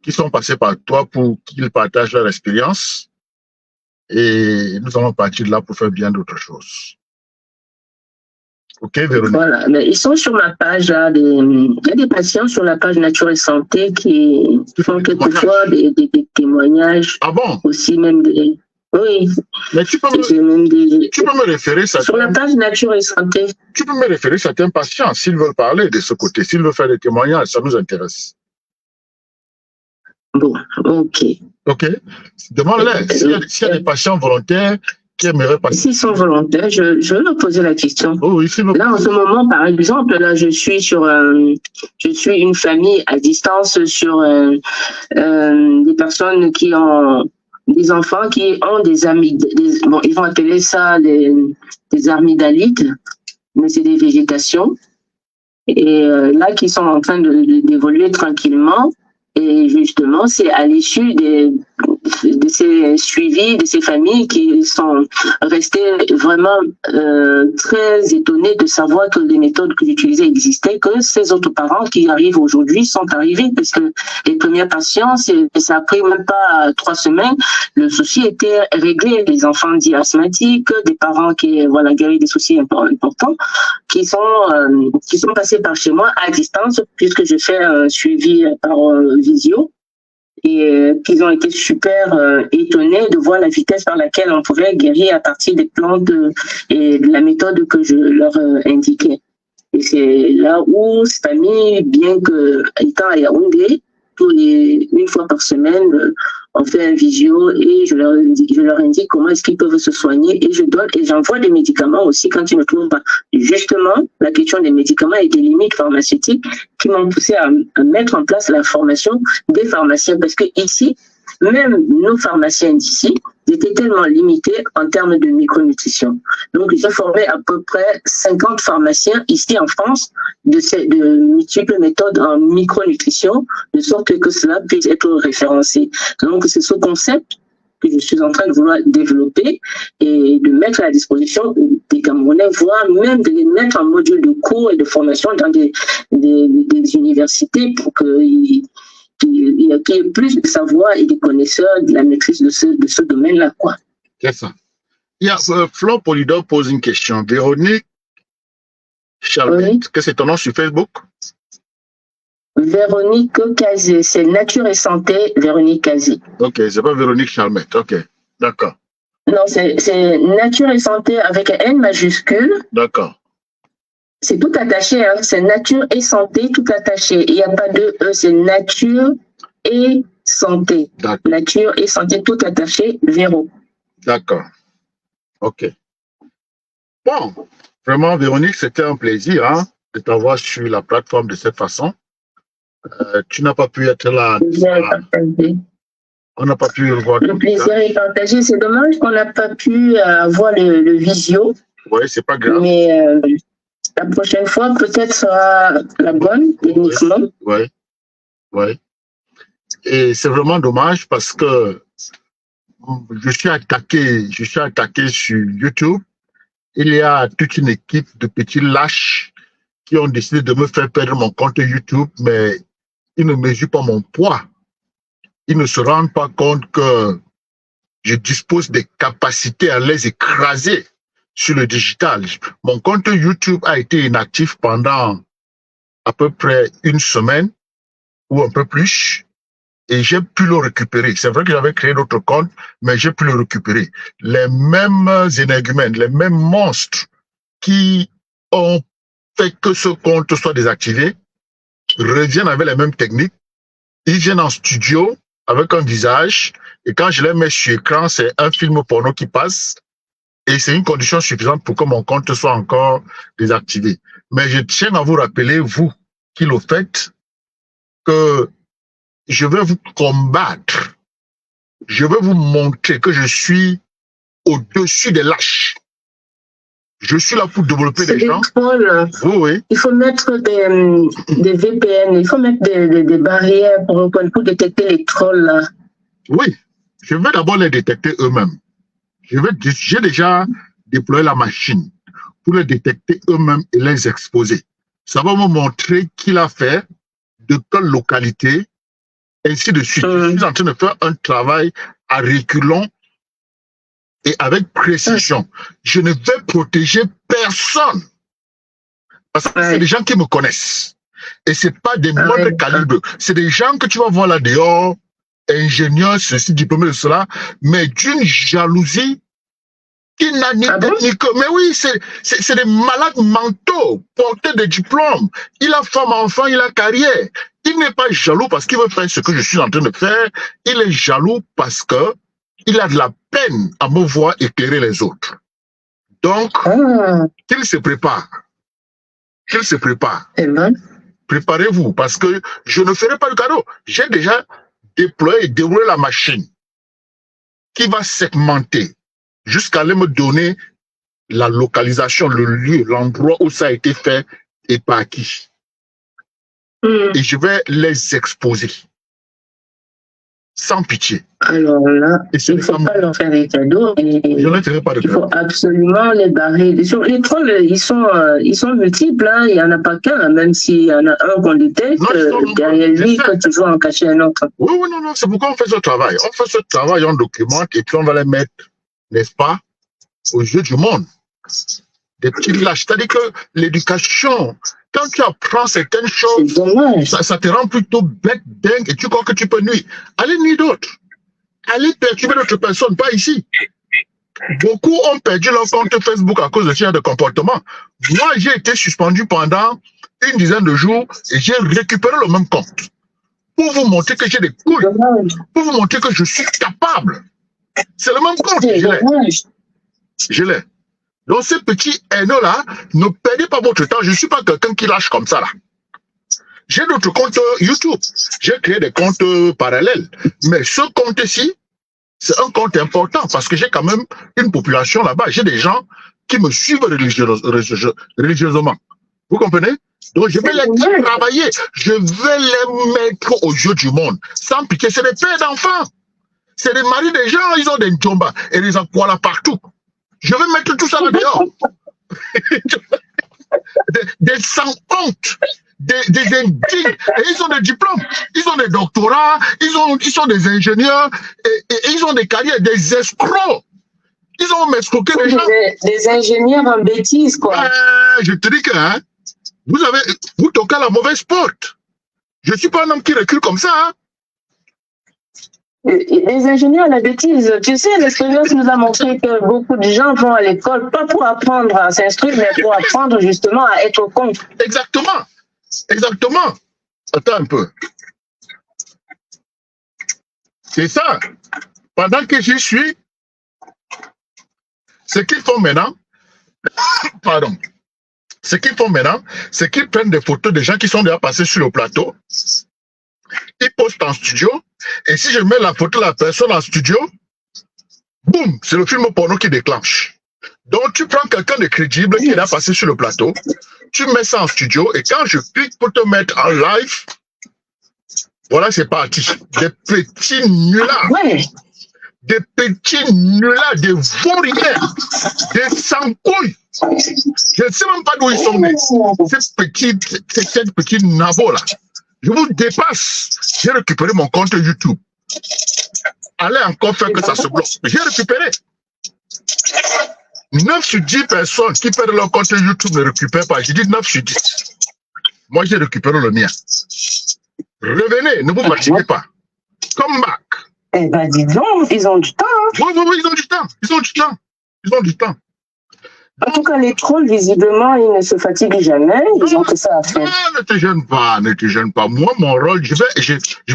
sont passés par toi pour qu'ils partagent leur expérience. Et nous allons partir de là pour faire bien d'autres choses. Ok, Véronique? Voilà, mais ils sont sur ma page, là. Il y a des patients sur la page Nature et Santé qui font quelquefois des témoignages. Ah bon? Aussi, même des. Oui. Mais tu peux me référer certains... Sur la page Nature et Santé. Tu peux me référer certains patients s'ils veulent parler de ce côté, s'ils veulent faire des témoignages, ça nous intéresse. Bon, ok. Ok. Demande-les. S'il y a des patients volontaires qui aimeraient passer. S'ils sont volontaires, je vais leur poser la question. Oh, oui, là, en ce moment, par exemple, là, je suis une famille à distance sur des personnes qui ont des enfants qui ont des amygdalites. Bon, ils vont appeler ça des amygdalites, mais c'est des végétations. Et là, qui sont en train d'évoluer tranquillement. Et justement, c'est à l'issue de ces suivis, de ces familles qui sont restées vraiment très étonnées de savoir que les méthodes que j'utilisais existaient, que ces autres parents qui arrivent aujourd'hui sont arrivés, parce que les premiers patients, ça a pris même pas 3 semaines, le souci était réglé. Les enfants dits asthmatiques, des parents qui avaient des soucis importants, qui sont passés par chez moi à distance, puisque je fais un suivi par visio, et qu'ils ont été super étonnés de voir la vitesse par laquelle on pouvait guérir à partir des plantes et de la méthode que je leur indiquais. Et c'est là où cette famille, bien que étant à Yaoundé, une fois par semaine, on fait un visio et je leur indique comment est-ce qu'ils peuvent se soigner, et j'envoie des médicaments aussi quand ils ne trouvent pas. Justement, la question des médicaments et des limites pharmaceutiques qui m'ont poussé à mettre en place la formation des pharmaciens, parce que ici, même nos pharmaciens d'ici étaient tellement limités en termes de micronutrition. Donc, j'ai formé à peu près 50 pharmaciens ici en France de multiples méthodes en micronutrition, de sorte que cela puisse être référencé. Donc, c'est ce concept que je suis en train de vouloir développer et de mettre à la disposition des Camerounais, voire même de les mettre en module de cours et de formation dans des universités pour qu'il y ait plus de savoir et des connaisseurs de la maîtrise de ce domaine-là, quoi. C'est ça. Il y a Flore Polydor pose une question. Véronique Chalmet, oui. Que c'est ton nom sur Facebook? Véronique Kazé, c'est Nature et Santé, Véronique Kazé. Ok, c'est pas Véronique Chalmet, ok, d'accord. Non, c'est Nature et Santé avec un N majuscule. D'accord. C'est tout attaché, hein. C'est Nature et Santé, tout attaché. Il n'y a pas de E, c'est Nature et Santé. Nature et Santé, tout attaché, Véro. D'accord. Ok. Bon, vraiment, Véronique, c'était un plaisir de t'avoir sur la plateforme de cette façon. Tu n'as pas pu être là. On n'a pas pu le voir. Le plaisir est partagé. C'est dommage qu'on n'a pas pu avoir le visio. Oui, c'est pas grave. Mais La prochaine fois, peut-être sera la bonne, uniquement. Oui. Et c'est vraiment dommage parce que je suis attaqué sur YouTube. Il y a toute une équipe de petits lâches qui ont décidé de me faire perdre mon compte YouTube, mais ils ne mesurent pas mon poids. Ils ne se rendent pas compte que je dispose des capacités à les écraser sur le digital. Mon compte YouTube a été inactif pendant à peu près une semaine ou un peu plus et j'ai pu le récupérer. C'est vrai que j'avais créé d'autres comptes, mais j'ai pu le récupérer. Les mêmes énergumènes, les mêmes monstres qui ont fait que ce compte soit désactivé reviennent avec les mêmes techniques. Ils viennent en studio avec un visage et quand je les mets sur écran, c'est un film porno qui passe et c'est une condition suffisante pour que mon compte soit encore désactivé. Mais je tiens à vous rappeler, vous qui le faites, que je vais vous combattre. Je vais vous montrer que je suis au-dessus des lâches. Je suis là pour développer des gens. Trolls. Oui. Il faut mettre des VPN, il faut mettre des barrières pour détecter les trolls. Là. Oui, je vais d'abord les détecter eux-mêmes. J'ai déjà déployé la machine pour les détecter eux-mêmes et les exposer. Ça va me montrer qui l'a fait, de quelle localité, ainsi de suite. Je suis en train de faire un travail à reculons et avec précision. Je ne vais protéger personne. Parce que c'est des gens qui me connaissent. Et c'est pas des moindres calibres. C'est des gens que tu vas voir là dehors, ingénieurs, ceci, diplômés de cela, mais d'une jalousie qui n'a ni tête ni queue. Mais oui, c'est des malades mentaux, portés de diplômes. Il a femme, enfant, il a carrière. Il n'est pas jaloux parce qu'il veut faire ce que je suis en train de faire. Il est jaloux parce que il a de la peine à me voir éclairer les autres. Donc, qu'il se prépare. Qu'il se prépare. Préparez-vous parce que je ne ferai pas de cadeau. J'ai déjà déployé et déroulé la machine qui va segmenter jusqu'à aller me donner la localisation, le lieu, l'endroit où ça a été fait et par qui. Et je vais les exposer. Sans pitié. Alors là, il ne faut pas leur faire des cadeaux. Je ne ferai pas de cadeaux. Il faut absolument les barrer. Les trolls, ils sont multiples. Hein. Il n'y en a pas qu'un, même s'il y en a un qu'on détecte, derrière lui, il faut toujours en cacher un autre. Oui, non, c'est pourquoi on fait ce travail. On fait ce travail, on documente et puis on va les mettre, n'est-ce pas, aux yeux du monde. Des petits lâches. C'est-à-dire que l'éducation, quand tu apprends certaines choses, ça te rend plutôt bête, dingue, et tu crois que tu peux nuire. Allez nuire d'autres. Allez perturber d'autres personnes, pas ici. Beaucoup ont perdu leur compte Facebook à cause de ce genre de comportement. Moi, j'ai été suspendu pendant une dizaine de jours et j'ai récupéré le même compte. Pour vous montrer que j'ai des couilles. Pour vous montrer que je suis capable. C'est le même compte. Je l'ai. Donc, ces petits haineux-là, ne perdez pas votre temps. Je ne suis pas quelqu'un qui lâche comme ça, là. J'ai d'autres comptes YouTube. J'ai créé des comptes parallèles. Mais ce compte-ci, c'est un compte important parce que j'ai quand même une population là-bas. J'ai des gens qui me suivent religieusement. Vous comprenez? Donc, je vais les travailler. Je vais les mettre aux yeux du monde. Sans pitié, c'est des pères d'enfants. C'est des maris des gens, ils ont des njombas et des aqualas partout. Je vais mettre tout ça là dehors. des sans-honte, des indignes. Et ils ont des diplômes, ils ont des doctorats, ils sont des ingénieurs, et ils ont des carrières, des escrocs. Ils ont escroqué les gens. Des ingénieurs en bêtises, quoi. Je te dis que vous toquez à la mauvaise porte. Je ne suis pas un homme qui recule comme ça. Hein. Les ingénieurs, la bêtise, tu sais, l'expérience nous a montré que beaucoup de gens vont à l'école, pas pour apprendre à s'instruire, mais pour apprendre justement à être con. Exactement. Exactement. Attends un peu. C'est ça. Pendant que j'y suis, ce qu'ils font maintenant, pardon, ce qu'ils font maintenant, c'est qu'ils prennent des photos des gens qui sont déjà passés sur le plateau, ils postent en studio, et si je mets la photo de la personne en studio, boum, c'est le film porno qui déclenche. Donc, tu prends quelqu'un de crédible qui est là passé sur le plateau, tu mets ça en studio, et quand je clique pour te mettre en live, voilà, c'est parti. Des petits nullards. Ouais. Des petits nullards, des vauriens, des sans-couilles. Je ne sais même pas d'où ils sont nés. Ces petits nabots là. Je vous dépasse. J'ai récupéré mon compte YouTube. Allez encore faire que ça se bloque. J'ai récupéré. 9 sur 10 personnes qui perdent leur compte YouTube ne récupèrent pas. J'ai dit 9 sur 10. Moi, j'ai récupéré le mien. Revenez, ne vous fatiguez pas. Come back. Eh ben, dis donc, ils ont du temps. Hein. Oui, ils ont du temps. Ils ont du temps. Ils ont du temps. En tout cas, les trolls, visiblement, ils ne se fatiguent jamais. Ils ont que ça à faire. Non, ne te gêne pas, ne te gêne pas. Moi, mon rôle, je vais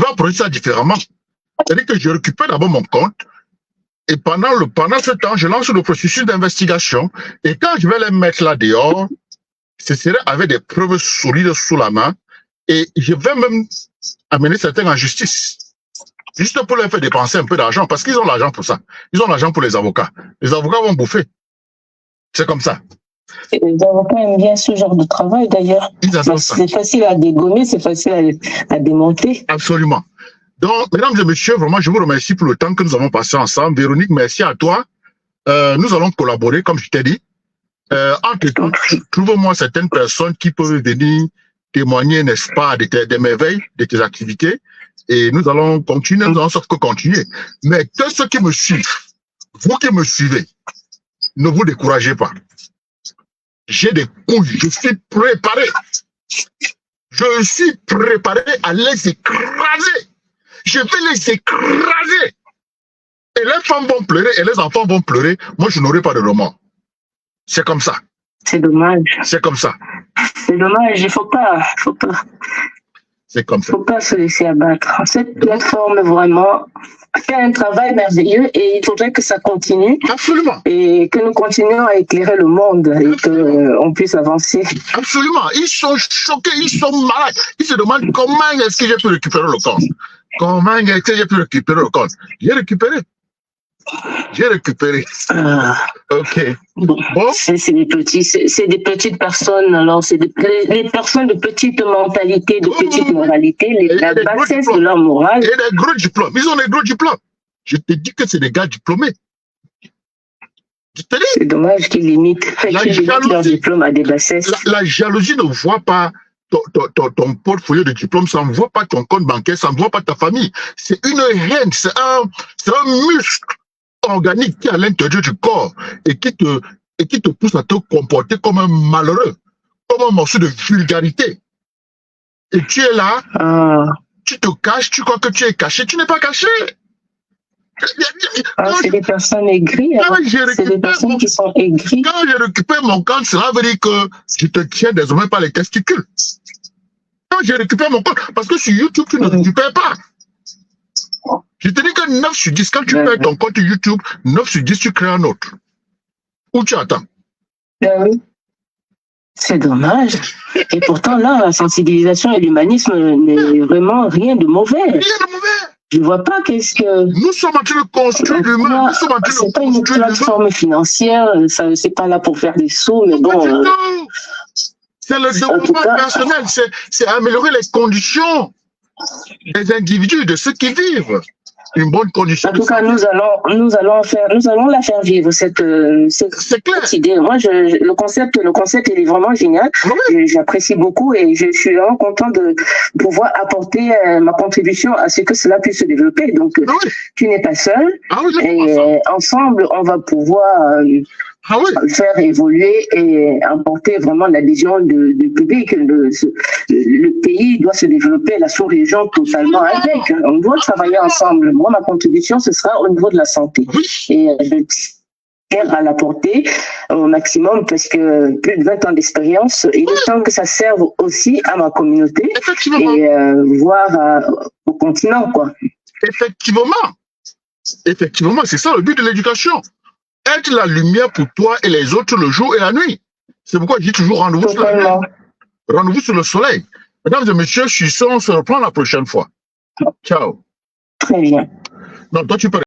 approcher ça différemment. C'est-à-dire que je récupère d'abord mon compte. Et pendant ce temps, je lance le processus d'investigation. Et quand je vais les mettre là dehors, ce serait avec des preuves solides sous la main. Et je vais même amener certains en justice. Juste pour leur faire dépenser un peu d'argent. Parce qu'ils ont l'argent pour ça. Ils ont l'argent pour les avocats. Les avocats vont bouffer. C'est comme ça. Et les avocats aiment bien ce genre de travail d'ailleurs. C'est facile à dégommer, c'est facile à démonter. Absolument. Donc, mesdames et messieurs, vraiment, je vous remercie pour le temps que nous avons passé ensemble. Véronique, merci à toi. Nous allons collaborer, comme je t'ai dit. Trouve-moi certaines personnes qui peuvent venir témoigner, n'est-ce pas, des merveilles de tes activités. Et nous allons continuer, nous allons sauf que continuer. Mais tous ceux qui me suivent, vous qui me suivez, ne vous découragez pas. J'ai des couilles, je suis préparé. Je suis préparé à les écraser. Je vais les écraser. Et les femmes vont pleurer et les enfants vont pleurer. Moi, je n'aurai pas de remords. C'est comme ça. C'est dommage. C'est comme ça. C'est dommage, il faut pas. C'est comme ça. Il ne faut pas se laisser abattre. Cette plateforme, vraiment, fait un travail merveilleux et il faudrait que ça continue. Absolument. Et que nous continuions à éclairer le monde et qu'on puisse avancer. Absolument. Ils sont choqués, ils sont malades. Ils se demandent comment est-ce que j'ai pu récupérer le compte. Comment est-ce que j'ai pu récupérer le compte. J'ai récupéré. Ok. Bon. C'est des petites personnes, alors c'est des personnes de petite mentalité, de petite moralité, la bassesse de leur morale. Et des gros diplômes. Ils ont des gros diplômes. Je te dis que c'est des gars diplômés. C'est dommage qu'ils limitent leur diplôme à des bassesses. La jalousie ne voit pas ton portfolio de diplôme, ça ne voit pas ton compte bancaire, ça ne voit pas ta famille. C'est une haine, c'est un muscle organique qui est à l'intérieur du corps et qui te pousse à te comporter comme un malheureux, comme un morceau de vulgarité. Et tu es là, tu te caches, tu crois que tu es caché, tu n'es pas caché. C'est des personnes aigries. C'est des personnes qui sont aigries. Quand je récupère mon compte, cela veut dire que je te tiens désormais par les testicules. Quand je récupère mon compte, parce que sur YouTube, tu ne récupères pas. Je te dis que 9 sur 10, quand tu perds ton compte YouTube, 9 sur 10, tu crées un autre. Ou tu attends. Oui. C'est dommage. Et pourtant, là, la sensibilisation et l'humanisme n'est vraiment rien de mauvais. Rien de mauvais. Je ne vois pas qu'est-ce que... Nous sommes en train de construire l'humain. C'est pas une plateforme financière, c'est pas là pour faire des sous, mais bon... C'est le développement personnel, c'est améliorer les conditions des individus, de ceux qui vivent. Une bonne condition. En tout cas, nous allons la faire vivre cette idée. Moi, le concept, il est vraiment génial. Oui. J'apprécie beaucoup et je suis vraiment content de pouvoir apporter ma contribution à ce que cela puisse se développer. Donc, tu n'es pas seul. Et ensemble, on va pouvoir faire évoluer et apporter vraiment l'adhésion du public. Le pays doit se développer, la sous-région totalement avec. On doit travailler ensemble. Moi, ma contribution, ce sera au niveau de la santé. Et je tiens à l'apporter au maximum parce que plus de 20 ans d'expérience, il est temps que ça serve aussi à ma communauté et voire au continent, quoi. Effectivement, c'est ça le but de l'éducation. Être la lumière pour toi et les autres le jour et la nuit. C'est pourquoi je dis toujours rendez-vous sur la nuit. Rendez-vous sur le soleil. Mesdames et messieurs, on se reprend la prochaine fois. Ciao. Très bien. Non, toi, tu peux